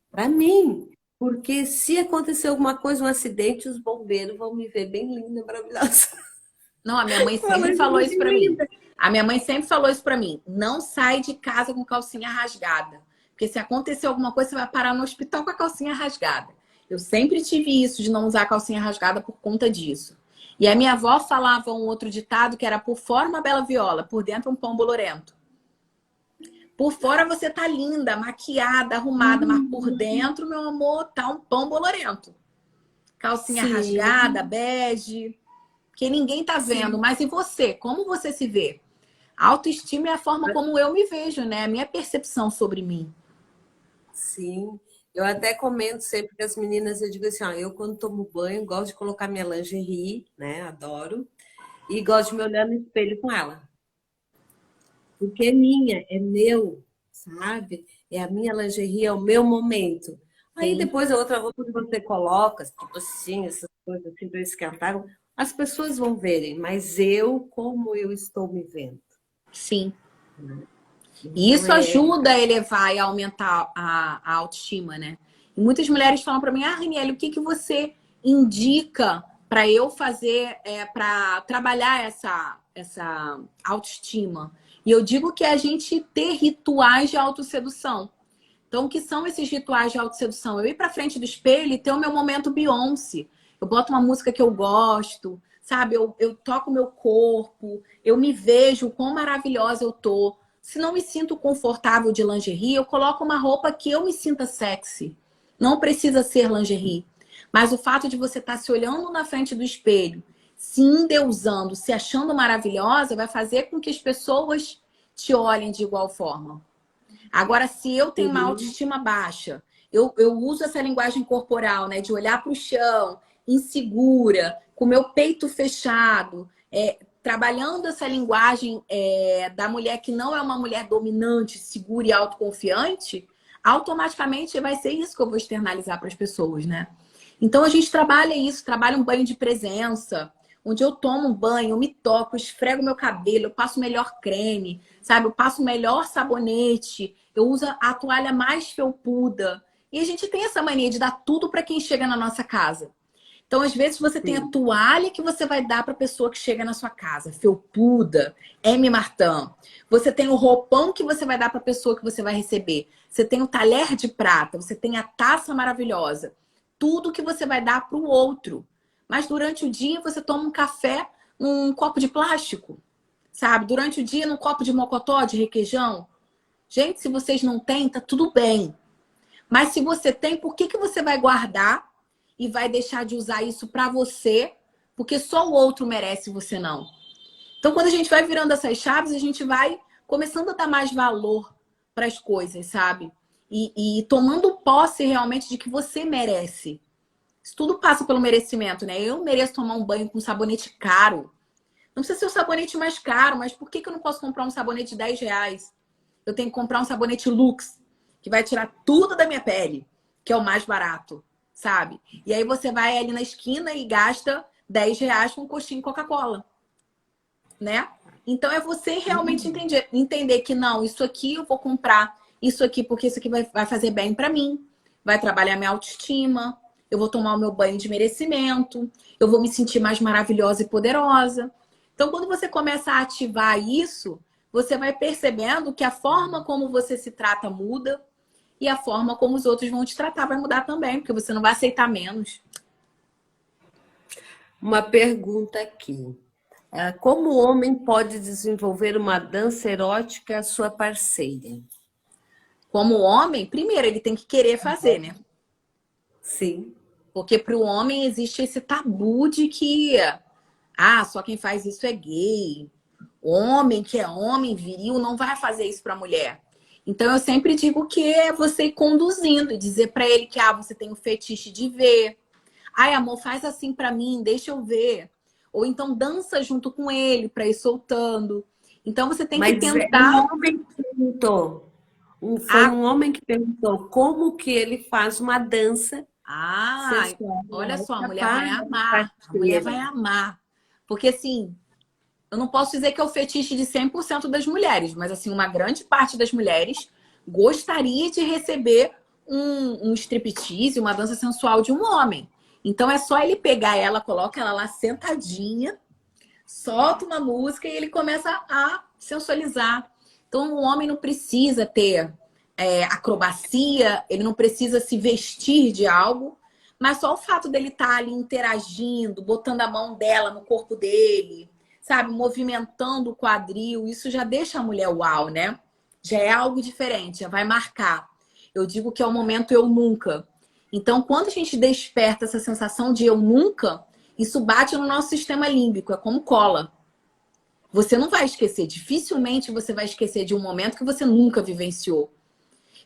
para mim. Porque se acontecer alguma coisa, um acidente, os bombeiros vão me ver bem linda, maravilhosa. Não, a minha mãe Uma sempre falou isso lingerie pra mim. linda. A minha mãe sempre falou isso pra mim. Não sai de casa com calcinha rasgada. Porque se acontecer alguma coisa, você vai parar no hospital com a calcinha rasgada. Eu sempre tive isso de não usar calcinha rasgada por conta disso. E a minha avó falava um outro ditado que era por fora uma bela viola, por dentro um pão bolorento. Por fora você tá linda, maquiada, arrumada, mas por dentro, meu amor, tá um pão bolorento. Calcinha rasgada, Sim, bege, que ninguém tá vendo. sim. Mas e você? Como você se vê? A autoestima é a forma como eu me vejo, né? A minha percepção sobre mim. Sim, eu até comento sempre com as meninas, eu digo assim, ó, eu quando tomo banho gosto de colocar minha lingerie, né, adoro, e gosto de me olhar no espelho com ela, porque é minha, é meu, sabe? É a minha lingerie, é o meu momento. Aí Sim, depois a outra roupa que você coloca, tipo assim, essas coisas assim para esquentar, as pessoas vão verem, mas eu, como eu estou me vendo, sim. né? E Então isso é, ajuda a elevar e aumentar a autoestima, né? E muitas mulheres falam para mim, Raniele, o que que você indica para eu fazer para trabalhar essa autoestima? E eu digo que é a gente ter rituais de autossedução. Então, o que são esses rituais de autossedução? Eu ir para frente do espelho e ter o meu momento Beyoncé. Eu boto uma música que eu gosto, sabe? Eu toco o meu corpo, eu me vejo quão maravilhosa eu tô. Se não me sinto confortável de lingerie, eu coloco uma roupa que eu me sinta sexy. Não precisa ser lingerie. Mas o fato de você estar se olhando na frente do espelho, se endeusando, se achando maravilhosa, vai fazer com que as pessoas te olhem de igual forma. Agora, se eu tenho uma sim, autoestima baixa, eu uso essa linguagem corporal, né? De olhar para o chão, insegura, com o meu peito fechado, trabalhando essa linguagem da mulher que não é uma mulher dominante, segura e autoconfiante, automaticamente vai ser isso que eu vou externalizar para as pessoas, né? Então a gente trabalha isso, trabalha um banho de presença, onde eu tomo um banho, eu me toco, eu esfrego meu cabelo, eu passo o melhor creme, sabe? Eu passo o melhor sabonete, eu uso a toalha mais felpuda. E a gente tem essa mania de dar tudo para quem chega na nossa casa. Então, às vezes, você tem a sim. toalha que você vai dar para a pessoa que chega na sua casa, felpuda, M. Martin. Você tem o roupão que você vai dar para a pessoa que você vai receber. Você tem o talher de prata, você tem a taça maravilhosa. Tudo que você vai dar para o outro. Mas durante o dia, você toma um café num copo de plástico, sabe? Durante o dia, num copo de mocotó, de requeijão. Gente, se vocês não têm, tá tudo bem. Mas se você tem, por que que você vai guardar e vai deixar de usar isso para você? Porque só o outro merece, você não. Então, quando a gente vai virando essas chaves, a gente vai começando a dar mais valor para as coisas, sabe? E tomando posse realmente de que você merece. Isso tudo passa pelo merecimento, né? Eu mereço tomar um banho com sabonete caro. Não precisa ser o sabonete mais caro, mas por que que eu não posso comprar um sabonete de R$ 10? Eu tenho que comprar um sabonete Lux, que vai tirar tudo da minha pele, que é o mais barato, sabe? E aí você vai ali na esquina e gasta R$ 10 com um coxinho Coca-Cola, né? Então é você realmente entender que não, isso aqui eu vou comprar, isso aqui porque isso aqui vai fazer bem pra mim, vai trabalhar minha autoestima, eu vou tomar o meu banho de merecimento, eu vou me sentir mais maravilhosa e poderosa. Então, quando você começa a ativar isso, você vai percebendo que a forma como você se trata muda e a forma como os outros vão te tratar vai mudar também, porque você não vai aceitar menos. Uma pergunta aqui. Como o homem pode desenvolver uma dança erótica à sua parceira? Como homem, primeiro ele tem que querer fazer, né? Sim, Porque para o homem existe esse tabu de que só quem faz isso é gay. Homem que é homem viril não vai fazer isso para mulher. Então eu sempre digo que é você ir conduzindo e dizer para ele que você tem o fetiche de ver. Ai, amor, faz assim para mim, deixa eu ver. Ou então dança junto com ele para ir soltando. Então você tem que Mas é um tentar. homem que perguntou. Foi Ah, um homem que perguntou como que ele faz uma dança sensual olha só, a mulher para vai a amar. A mulher vai parceira. amar. Porque assim, eu não posso dizer que é o fetiche de 100% das mulheres, mas assim, uma grande parte das mulheres gostaria de receber um striptease, uma dança sensual de um homem. Então é só ele pegar ela, coloca ela lá sentadinha, solta uma música e ele começa a sensualizar. Então o homem não precisa ter acrobacia, ele não precisa se vestir de algo, mas só o fato dele estar ali interagindo, botando a mão dela no corpo dele, sabe, movimentando o quadril, isso já deixa a mulher uau, né? Já é algo diferente, já vai marcar. Eu digo que é o momento eu nunca. Então, quando a gente desperta essa sensação de eu nunca, isso bate no nosso sistema límbico, é como cola. Você não vai esquecer, dificilmente você vai esquecer de um momento que você nunca vivenciou.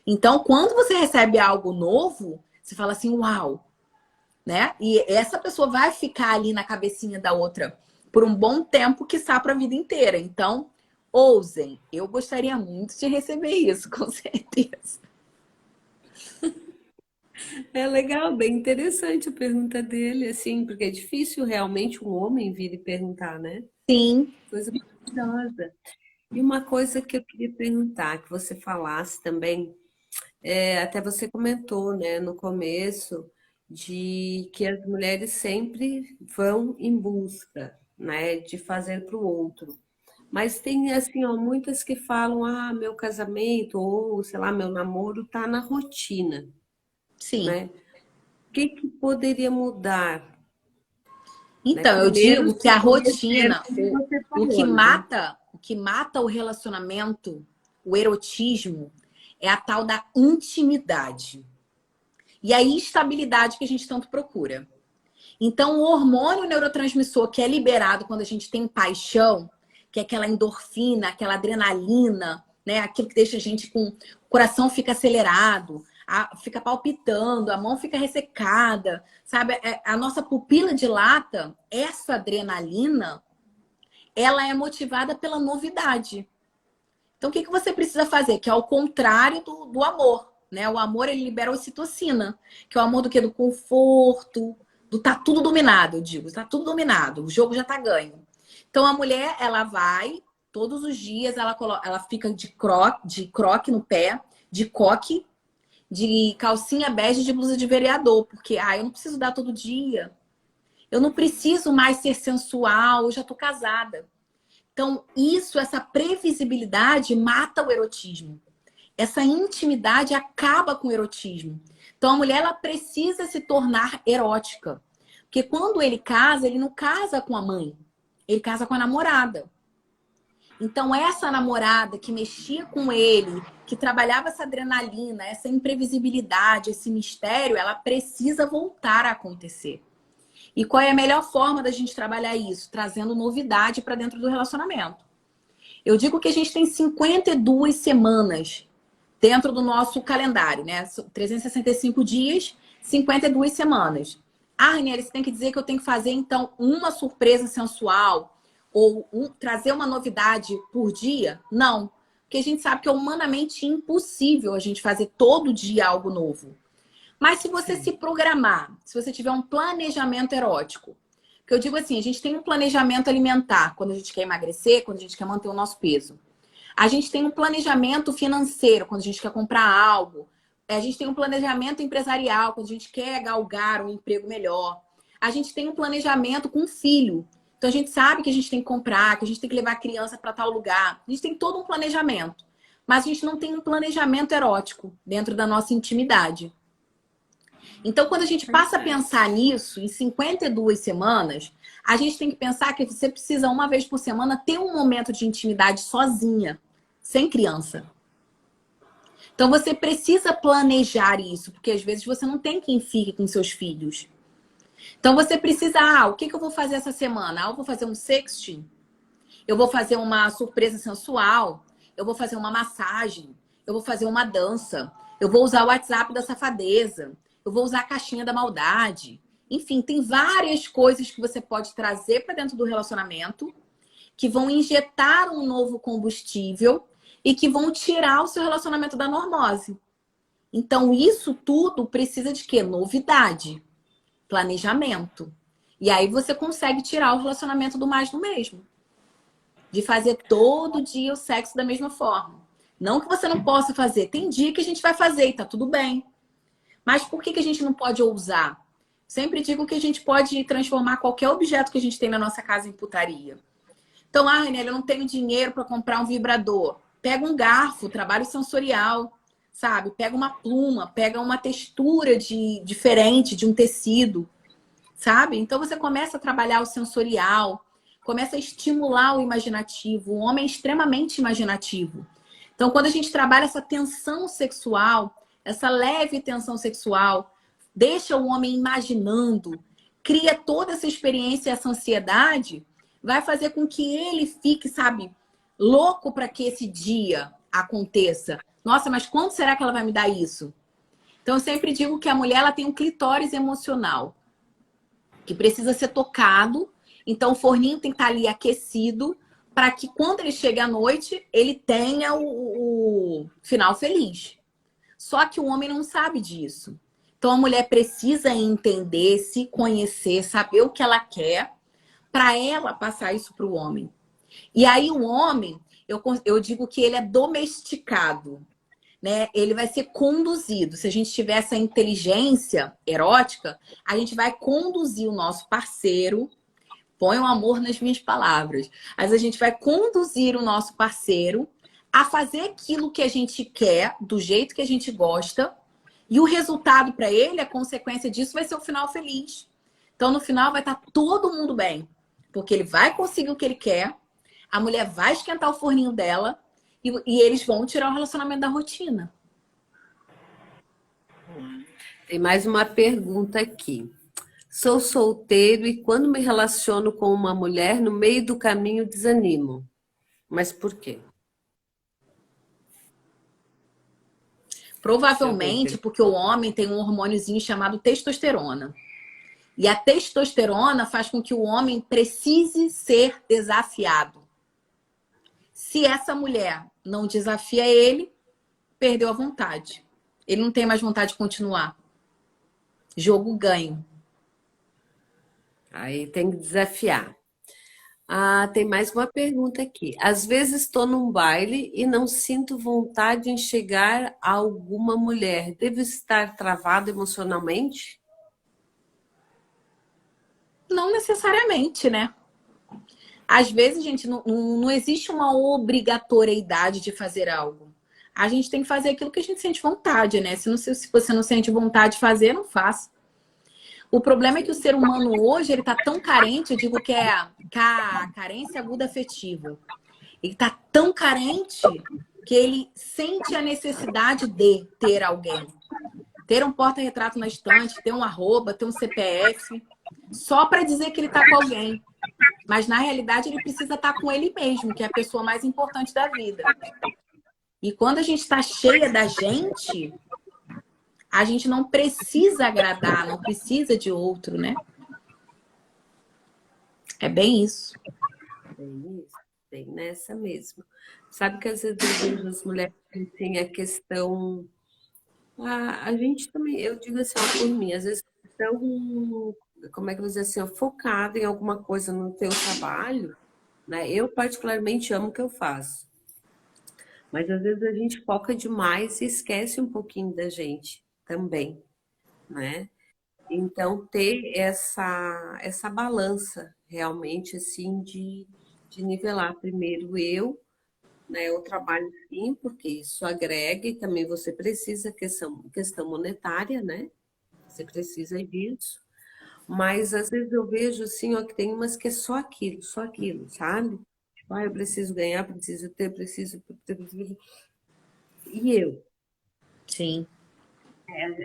Então, quando você recebe algo novo, você fala assim, uau, né? E essa pessoa vai ficar ali na cabecinha da outra por um bom tempo, quiçá para a vida inteira. Então, ousem. Eu gostaria muito de receber isso, com certeza. É legal, bem interessante a pergunta dele, assim, porque é difícil realmente um homem vir e perguntar, né? Sim, Coisa maravilhosa. E uma coisa que eu queria perguntar, que você falasse também, até você comentou, né, no começo, de que as mulheres sempre vão em busca, né, de fazer para o outro. Mas tem, assim, ó, muitas que falam, meu casamento, ou, sei lá, meu namoro tá na rotina, sim. né? O que que poderia mudar, né? Então, eu Primeiro, digo que se a conhecer, rotina, como você o falou, né? que mata o relacionamento, o erotismo, é a tal da intimidade. E a estabilidade que a gente tanto procura. Então, o hormônio neurotransmissor que é liberado quando a gente tem paixão, que é aquela endorfina, aquela adrenalina, né? Aquilo que deixa a gente com o coração fica acelerado, fica palpitando, a mão fica ressecada, sabe? A nossa pupila dilata, essa adrenalina, ela é motivada pela novidade. Então, o que você precisa fazer? Que é ao contrário do amor, né? O amor, ele libera ocitocina, que é o amor do quê? Do conforto, do tá tudo dominado, eu digo. Tá tudo dominado, o jogo já tá ganho. Então, a mulher, ela vai, todos os dias, ela fica de croque no pé, de coque, de calcinha bege, de blusa de vereador. Porque, eu não preciso dar todo dia. Eu não preciso mais ser sensual, eu já tô casada. Então, essa previsibilidade mata o erotismo. Essa intimidade acaba com o erotismo. Então, a mulher ela precisa se tornar erótica. Porque quando ele casa, ele não casa com a mãe. Ele casa com a namorada. Então, essa namorada que mexia com ele, que trabalhava essa adrenalina, essa imprevisibilidade, esse mistério, ela precisa voltar a acontecer. E qual é a melhor forma da gente trabalhar isso? Trazendo novidade para dentro do relacionamento. Eu digo que a gente tem 52 semanas dentro do nosso calendário, né? 365 dias, 52 semanas. Ranieri, você tem que dizer que eu tenho que fazer, então, uma surpresa sensual ou trazer uma novidade por dia? Não. Porque a gente sabe que é humanamente impossível a gente fazer todo dia algo novo. Mas se você se programar, se você tiver um planejamento erótico, que eu digo assim, a gente tem um planejamento alimentar quando a gente quer emagrecer, quando a gente quer manter o nosso peso. A gente tem um planejamento financeiro quando a gente quer comprar algo. A gente tem um planejamento empresarial quando a gente quer galgar um emprego melhor. A gente tem um planejamento com o filho. Então a gente sabe que a gente tem que comprar, que a gente tem que levar a criança para tal lugar. A gente tem todo um planejamento. Mas a gente não tem um planejamento erótico dentro da nossa intimidade. Então, quando a gente passa a pensar nisso, em 52 semanas, a gente tem que pensar que você precisa, uma vez por semana, ter um momento de intimidade sozinha, sem criança. Então, você precisa planejar isso, porque às vezes você não tem quem fique com seus filhos. Então, você precisa, o que eu vou fazer essa semana? Eu vou fazer um sexting, eu vou fazer uma surpresa sensual, eu vou fazer uma massagem, eu vou fazer uma dança, eu vou usar o WhatsApp da safadeza, eu vou usar a caixinha da maldade. Enfim, tem várias coisas que você pode trazer para dentro do relacionamento que vão injetar um novo combustível e que vão tirar o seu relacionamento da normose. Então, isso tudo precisa de quê? Novidade, planejamento. E aí você consegue tirar o relacionamento do mais do mesmo. De fazer todo dia o sexo da mesma forma. Não que você não possa fazer. Tem dia que a gente vai fazer e tá tudo bem. Mas por que a gente não pode ousar? Sempre digo que a gente pode transformar qualquer objeto que a gente tem na nossa casa em putaria. Então, Raniela, eu não tenho dinheiro para comprar um vibrador. Pega um garfo, trabalho sensorial, sabe? Pega uma pluma, pega uma textura diferente de um tecido, sabe? Então você começa a trabalhar o sensorial, começa a estimular o imaginativo. O homem é extremamente imaginativo. Então, quando a gente trabalha essa tensão sexual, essa leve tensão sexual, deixa o homem imaginando, cria toda essa experiência, essa ansiedade, vai fazer com que ele fique, sabe, louco para que esse dia aconteça. Nossa, mas quando será que ela vai me dar isso? Então, eu sempre digo que a mulher ela tem um clitóris emocional que precisa ser tocado. Então, o forninho tem que estar ali aquecido para que quando ele chegue à noite, ele tenha o final feliz. Só que o homem não sabe disso. Então, a mulher precisa entender, se conhecer, saber o que ela quer para ela passar isso para o homem. E aí, o homem, eu digo que ele é domesticado. Né? Ele vai ser conduzido. Se a gente tiver essa inteligência erótica, a gente vai conduzir o nosso parceiro. Põe o amor nas minhas palavras. Mas a gente vai conduzir o nosso parceiro a fazer aquilo que a gente quer, do jeito que a gente gosta. E o resultado para ele, a consequência disso, vai ser um final feliz. Então, no final, vai estar todo mundo bem. Porque ele vai conseguir o que ele quer, a mulher vai esquentar o forninho dela e eles vão tirar o relacionamento da rotina. Tem mais uma pergunta aqui. Sou solteiro e quando me relaciono com uma mulher, no meio do caminho desanimo. Mas por quê? Provavelmente porque o homem tem um hormôniozinho chamado testosterona. E a testosterona faz com que o homem precise ser desafiado. Se essa mulher não desafia ele, perdeu a vontade. Ele não tem mais vontade de continuar. Jogo ganho. Aí tem que desafiar. Ah, tem mais uma pergunta aqui. Às vezes estou num baile e não sinto vontade em chegar a alguma mulher. Devo estar travado emocionalmente? Não necessariamente, né? Às vezes, gente, não existe uma obrigatoriedade de fazer algo. A gente tem que fazer aquilo que a gente sente vontade, né? Se você não sente vontade de fazer, não faça. O problema é que o ser humano hoje, ele tá tão carente, eu digo que é a carência aguda afetiva. Ele tá tão carente que ele sente a necessidade de ter alguém. Ter um porta-retrato na estante, ter um arroba, ter um CPF, só para dizer que ele tá com alguém. Mas, na realidade, ele precisa estar com ele mesmo, que é a pessoa mais importante da vida. E quando a gente está cheia da gente, a gente não precisa agradar, não precisa de outro, né? É bem isso. Bem isso, bem nessa mesmo. Sabe que às vezes eu vejo as mulheres que têm a questão. A gente também, eu digo assim, ó, por mim, às vezes estão, como é que eu vou dizer assim, ó, focado em alguma coisa no teu trabalho, né? Eu particularmente amo o que eu faço. Mas às vezes a gente foca demais e esquece um pouquinho da gente também, né? Então ter essa balança realmente assim de nivelar primeiro eu, né? Eu trabalho sim, porque isso agrega e também você precisa questão monetária, né? Você precisa disso. Mas às vezes eu vejo assim, ó, que tem umas que é só aquilo, sabe? Tipo, eu preciso ganhar, preciso ter, preciso. E eu? Sim.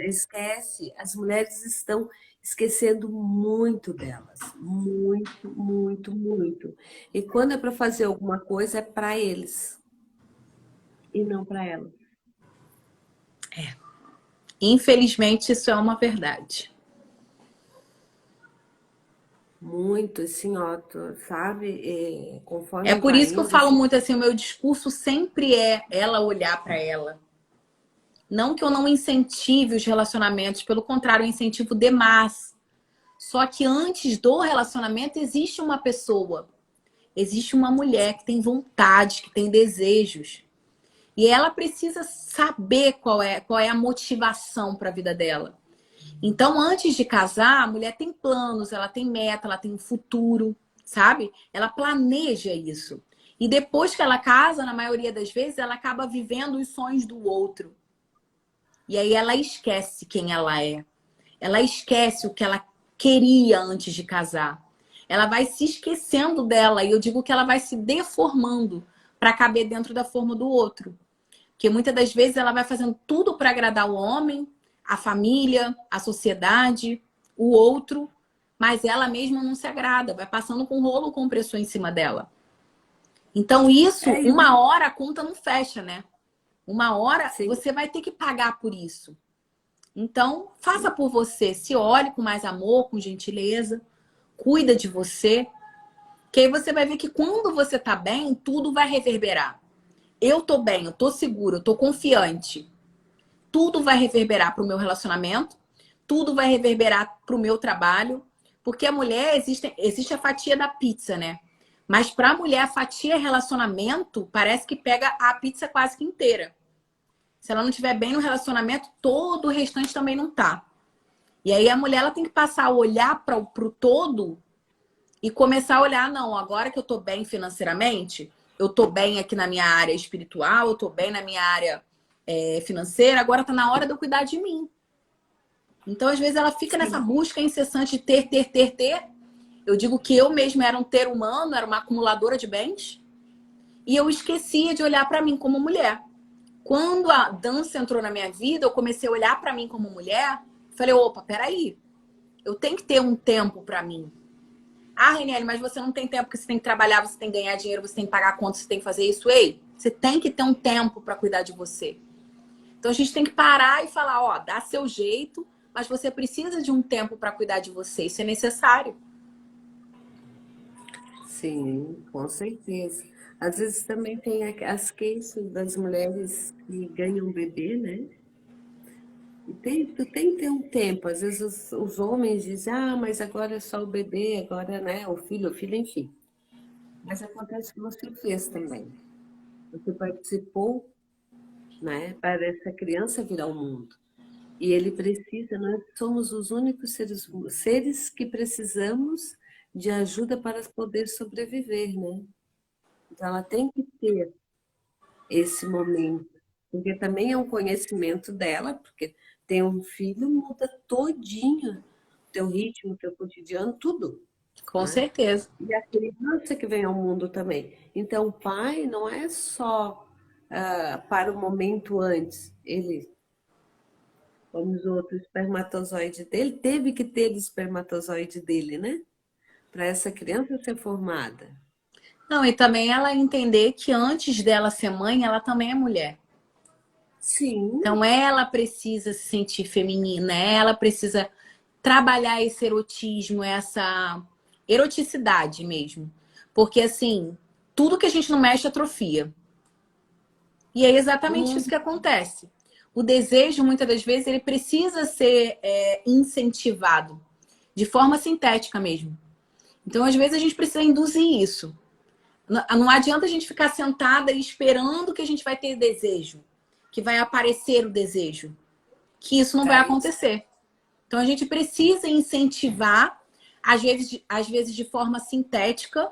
Esquece, as mulheres estão esquecendo muito delas, muito, muito, muito. E quando é para fazer alguma coisa, é para eles e não para elas. Infelizmente, isso é uma verdade. Muito, assim, ó, sabe, É conforme por vai isso que eu indo, falo assim, muito assim, o meu discurso sempre é ela olhar para ela. Não que eu não incentive os relacionamentos, pelo contrário, eu incentivo demais. Só que antes do relacionamento existe uma pessoa, existe uma mulher que tem vontade, que tem desejos. E ela precisa saber qual é a motivação para a vida dela. Então, antes de casar, a mulher tem planos, ela tem meta, ela tem um futuro, sabe? Ela planeja isso. E depois que ela casa, na maioria das vezes, ela acaba vivendo os sonhos do outro. E aí ela esquece quem ela é. Ela esquece o que ela queria antes de casar. Ela vai se esquecendo dela e eu digo que ela vai se deformando para caber dentro da forma do outro. Porque muitas das vezes ela vai fazendo tudo para agradar o homem, a família, a sociedade, o outro, mas ela mesma não se agrada, vai passando com rolo compressor em cima dela. Então isso, é, uma hora a conta não fecha, né? Uma hora sim, você vai ter que pagar por isso. Então, faça por você, se olhe com mais amor, com gentileza, cuida de você, que aí você vai ver que quando você tá bem, tudo vai reverberar. Eu tô bem, eu tô segura, eu tô confiante. Tudo vai reverberar para o meu relacionamento, tudo vai reverberar para o meu trabalho, porque a mulher existe a fatia da pizza, né? Mas para a mulher, a fatia relacionamento parece que pega a pizza quase que inteira. Se ela não estiver bem no relacionamento, todo o restante também não tá. E aí a mulher ela tem que passar a olhar para o todo e começar a olhar, não, agora que eu tô bem financeiramente, eu tô bem aqui na minha área espiritual, eu tô bem na minha área financeira, agora tá na hora de eu cuidar de mim. Então, às vezes, ela fica nessa sim. busca incessante de ter, ter, ter, ter. Eu digo que eu mesma era um ter humano, era uma acumuladora de bens, e eu esquecia de olhar para mim como mulher. Quando a dança entrou na minha vida, eu comecei a olhar para mim como mulher, falei, opa, peraí, eu tenho que ter um tempo para mim. Ah, Reniele, mas você não tem tempo porque você tem que trabalhar, você tem que ganhar dinheiro, você tem que pagar conta, você tem que fazer isso. Ei, você tem que ter um tempo para cuidar de você. Então a gente tem que parar e falar, ó, dá seu jeito, mas você precisa de um tempo para cuidar de você. Isso é necessário. Sim, com certeza. Às vezes também tem as cases das mulheres que ganham bebê, né? E tu tem que ter um tempo. Às vezes os homens dizem, ah, mas agora é só o bebê, agora, né, o filho, enfim. Mas acontece que você fez também. Você participou, né, para essa criança virar o mundo. E ele precisa, nós somos os únicos seres que precisamos de ajuda para poder sobreviver, né? Então ela tem que ter esse momento, porque também é um conhecimento dela, porque ter um filho muda todinho teu ritmo, teu cotidiano, tudo, Com né? certeza. E a criança que vem ao mundo também. Então o pai não é só para o momento antes, ele, como os outros, o espermatozoide dele, teve que ter o espermatozoide dele, né? Para essa criança ser formada. Não, e também ela entender que antes dela ser mãe, ela também é mulher. Sim, Então ela precisa se sentir feminina, ela precisa trabalhar esse erotismo, essa eroticidade mesmo. Porque assim, tudo que a gente não mexe atrofia. E é exatamente isso muito, que acontece. O desejo, muitas das vezes, ele precisa ser incentivado de forma sintética mesmo. Então, às vezes, a gente precisa induzir isso. Não adianta a gente ficar sentada e esperando que a gente vai ter desejo, que vai aparecer o desejo, que isso não vai Caio. acontecer. Então, a gente precisa incentivar, às vezes de forma sintética,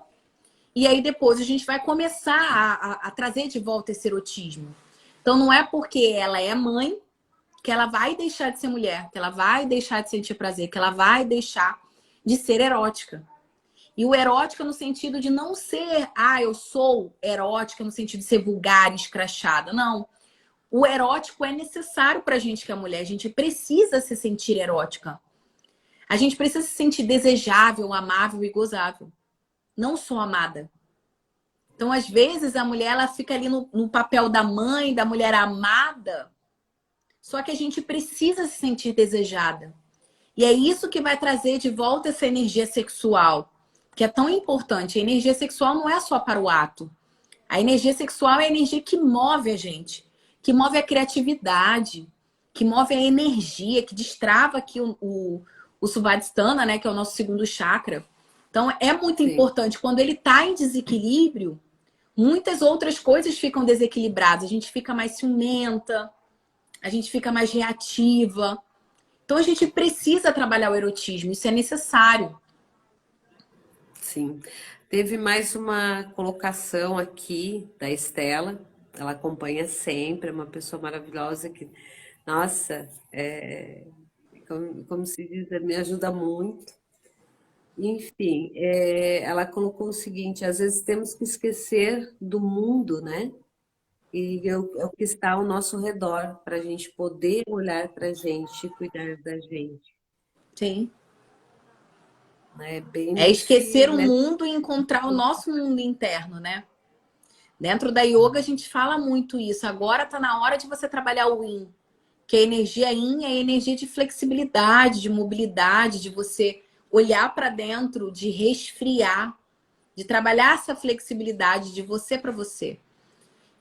e aí depois a gente vai começar a trazer de volta esse erotismo. Então, não é porque ela é mãe que ela vai deixar de ser mulher, que ela vai deixar de sentir prazer, que ela vai deixar de ser erótica. E o erótica no sentido de não ser, ah, eu sou erótica no sentido de ser vulgar, escrachada. Não. O erótico é necessário pra gente que é mulher. A gente precisa se sentir erótica. A gente precisa se sentir desejável, amável e gozável. Não só amada. Então, às vezes, a mulher ela fica ali no papel da mãe, da mulher amada, Só que a gente precisa se sentir desejada. E é isso que vai trazer de volta essa energia sexual, que é tão importante. A energia sexual não é só para o ato. A energia sexual é a energia que move a gente, que move a criatividade, que move a energia, que destrava aqui o Svadhisthana, né, que é o nosso segundo chakra. Então, é muito Sim. importante. Quando ele está em desequilíbrio, muitas outras coisas ficam desequilibradas. A gente fica mais ciumenta, a gente fica mais reativa. Então, a gente precisa trabalhar o erotismo. Isso é necessário. Sim. Teve mais uma colocação aqui da Estela. Ela acompanha sempre, é uma pessoa maravilhosa que, nossa, como se diz, me ajuda muito. Enfim, ela colocou o seguinte: às vezes temos que esquecer do mundo, né? E é o que está ao nosso redor, para a gente poder olhar para a gente e cuidar da gente, Sim. né? Bem É esquecer o nessa mundo e encontrar o nosso mundo interno, né? Dentro da yoga a gente fala muito isso. Agora está na hora de você trabalhar o yin, que a energia yin é a energia de flexibilidade, de mobilidade, de você olhar para dentro, de resfriar, de trabalhar essa flexibilidade de você para você.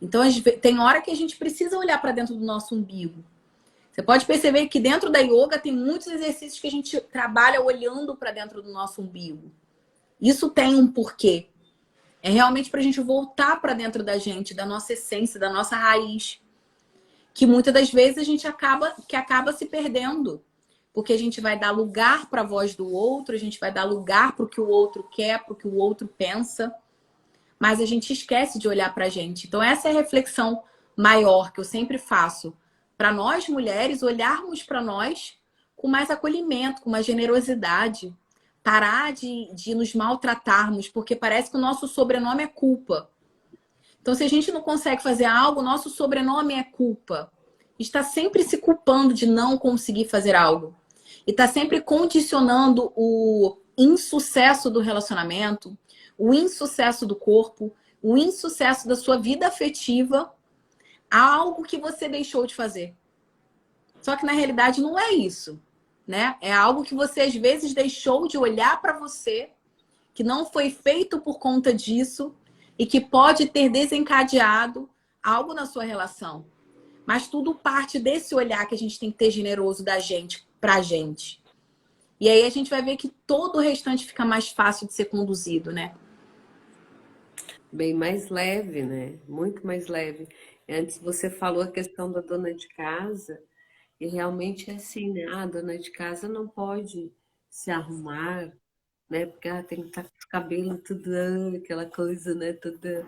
Então tem hora que a gente precisa olhar para dentro do nosso umbigo. Você pode perceber que dentro da yoga tem muitos exercícios que a gente trabalha olhando para dentro do nosso umbigo. Isso tem um porquê. É realmente para a gente voltar para dentro da gente, da nossa essência, da nossa raiz. Que muitas das vezes a gente acaba se perdendo. Porque a gente vai dar lugar para a voz do outro, a gente vai dar lugar para o que o outro quer, para o que o outro pensa. Mas a gente esquece de olhar para a gente. Então essa é a reflexão maior que eu sempre faço. Para nós mulheres, olharmos para nós com mais acolhimento, com mais generosidade. Parar de nos maltratarmos, porque parece que o nosso sobrenome é culpa. Então, se a gente não consegue fazer algo, o nosso sobrenome é culpa. Está sempre se culpando de não conseguir fazer algo. E está sempre condicionando o insucesso do relacionamento, o insucesso do corpo, o insucesso da sua vida afetiva a algo que você deixou de fazer. Só que na realidade não é isso, né? É algo que você às vezes deixou de olhar para você, que não foi feito por conta disso e que pode ter desencadeado algo na sua relação. Mas tudo parte desse olhar que a gente tem que ter generoso da gente pra gente. E aí a gente vai ver que todo o restante fica mais fácil de ser conduzido, né? bem mais leve, né? Muito mais leve. Antes você falou a questão da dona de casa, e realmente é assim, né? A dona de casa não pode se arrumar, né? Porque ela tem que estar com os cabelos tudo, aquela coisa, né? Toda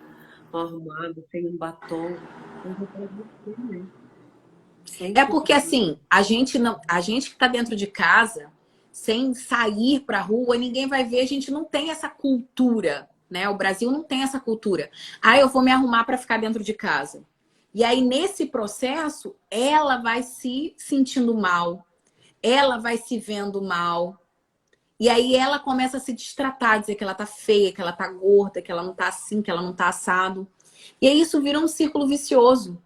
mal arrumada, sem um batom. Mas é pra você, né? É Sempre porque pra assim, a gente não, a gente que está dentro de casa, sem sair para a rua, ninguém vai ver, a gente não tem essa cultura, né? O Brasil não tem essa cultura. Ah, eu vou me arrumar para ficar dentro de casa. E aí nesse processo, ela vai se sentindo mal, ela vai se vendo mal. E aí ela começa a se destratar, dizer que ela tá feia, que ela tá gorda, que ela não tá assim, que ela não tá assado. E aí isso vira um círculo vicioso.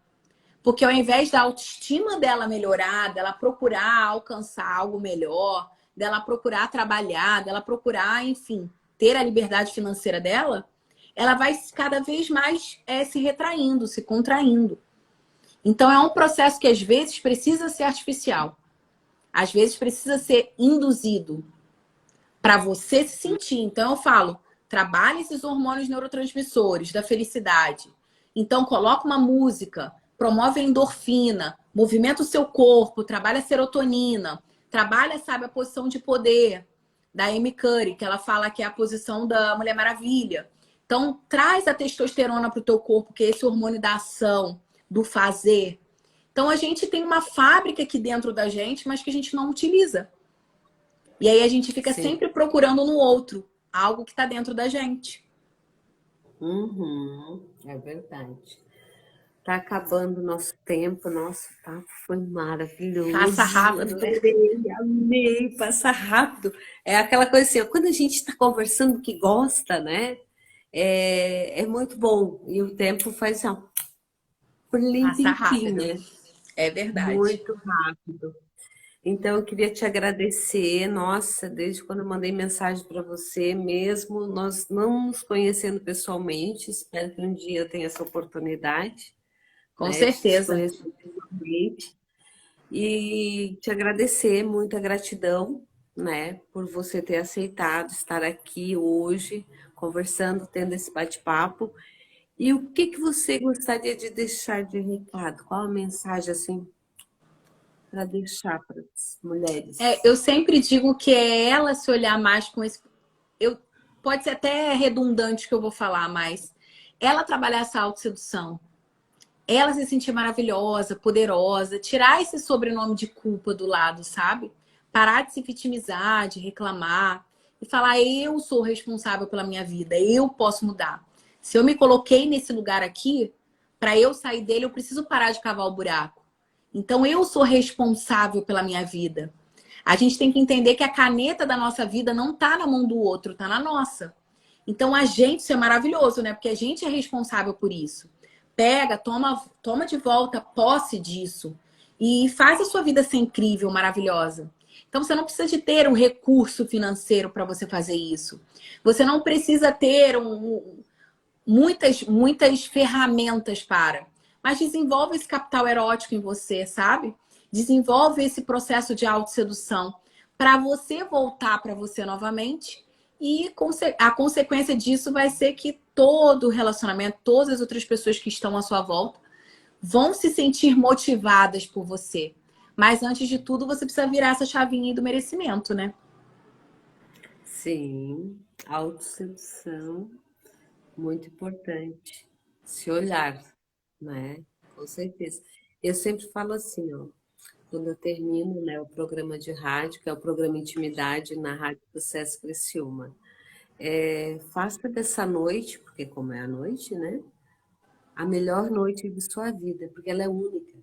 Porque ao invés da autoestima dela melhorar, dela procurar alcançar algo melhor, dela procurar trabalhar, dela procurar, enfim, ter a liberdade financeira dela, ela vai cada vez mais se retraindo, se contraindo. Então é um processo que às vezes precisa ser artificial, às vezes precisa ser induzido para você se sentir. Então eu falo, trabalhe esses hormônios neurotransmissores da felicidade. Então coloca uma música, promove a endorfina, movimenta o seu corpo, trabalha a serotonina, trabalha, sabe, a posição de poder da Amy Curry, que ela fala que é a posição da Mulher Maravilha. Então traz a testosterona para o teu corpo, que é esse hormônio da ação, do fazer. Então a gente tem uma fábrica aqui dentro da gente, mas que a gente não utiliza. E aí a gente fica Sim. sempre procurando no outro algo que está dentro da gente. Uhum, é verdade. Tá acabando o nosso tempo, nosso papo foi Passa maravilhoso, rápido, né? adorei, amei, passa rápido. É aquela coisa assim, ó, quando a gente está conversando que gosta, né? É muito bom. E o tempo faz assim, ó, por Passa limpinho, rápido. né? É verdade. muito rápido. Então, eu queria te agradecer. Nossa, desde quando eu mandei mensagem para você, mesmo nós não nos conhecendo pessoalmente, espero que um dia eu tenha essa oportunidade, Com né, de te certeza. conhecer pessoalmente e te agradecer, muita gratidão, né, por você ter aceitado estar aqui hoje, conversando, tendo esse bate-papo. E o que que você gostaria de deixar de recado? Qual a mensagem assim para deixar para as É, mulheres? eu sempre digo que é ela se olhar mais com esse. Eu, pode ser até redundante o que eu vou falar, mas ela trabalhar essa autossedução, ela se sentir maravilhosa, poderosa, tirar esse sobrenome de culpa do lado, sabe? Parar de se vitimizar, de reclamar e falar: eu sou responsável pela minha vida, eu posso mudar. Se eu me coloquei nesse lugar aqui, para eu sair dele, eu preciso parar de cavar o buraco. Então eu sou responsável pela minha vida. A gente tem que entender que a caneta da nossa vida não tá na mão do outro, tá na nossa. Então a gente, isso é maravilhoso, né? Porque a gente é responsável por isso. Pega, toma de volta posse disso e faz a sua vida ser incrível, maravilhosa. Então você não precisa de ter um recurso financeiro para você fazer isso. Você não precisa ter muitas ferramentas para. Mas desenvolve esse capital erótico em você, sabe? Desenvolve esse processo de autossedução para você voltar para você novamente. E a consequência disso vai ser que todo o relacionamento, todas as outras pessoas que estão à sua volta, vão se sentir motivadas por você. Mas antes de tudo, você precisa virar essa chavinha do merecimento, né? Sim, autossedução, muito importante. Se olhar, né? Com certeza. Eu sempre falo assim, ó, quando eu termino, né, o programa de rádio, que é o programa Intimidade na Rádio Sucesso Criciúma, faça dessa noite, porque como é a noite, né, a melhor noite de sua vida, porque ela é única.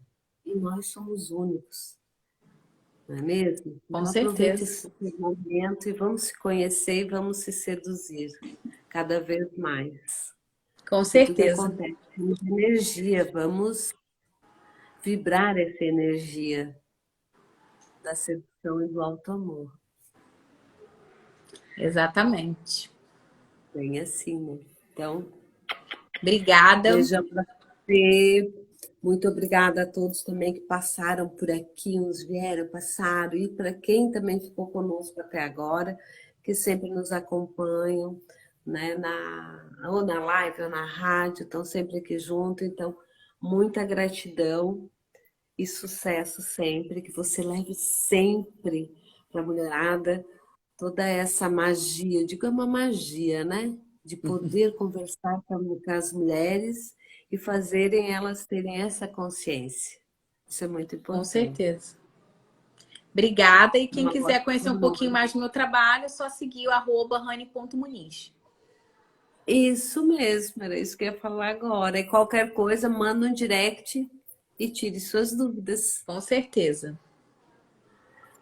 E nós somos únicos. Não é mesmo? Com Então aproveite certeza. esse momento e vamos se conhecer e vamos se seduzir cada vez mais. Com Que tudo certeza. acontece com energia, vamos vibrar essa energia da sedução e do alto amor. Exatamente. Bem assim, né? Então, Obrigada. beijão para você. Muito obrigada a todos também que passaram por aqui, uns vieram, passaram, e para quem também ficou conosco até agora, que sempre nos acompanham, né, ou na live ou na rádio, estão sempre aqui junto. Então, muita gratidão e sucesso sempre, que você leve sempre para a mulherada toda essa magia, eu digo é uma magia, né? De poder conversar com as mulheres e fazerem elas terem essa consciência. Isso é muito Com importante. certeza. Obrigada. E quem Uma quiser conhecer ótima um pouquinho noite. mais do meu trabalho, é só seguir o @rani.muniz. Isso mesmo, era isso que eu ia falar agora. E qualquer coisa, manda um direct e tire suas dúvidas. Com certeza.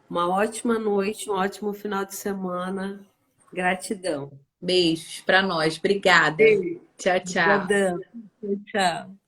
Uma ótima noite, um ótimo final de semana. Gratidão. Beijos para nós. Obrigada. Beijo. Tchau, tchau. Obrigadão. Tchau, tchau.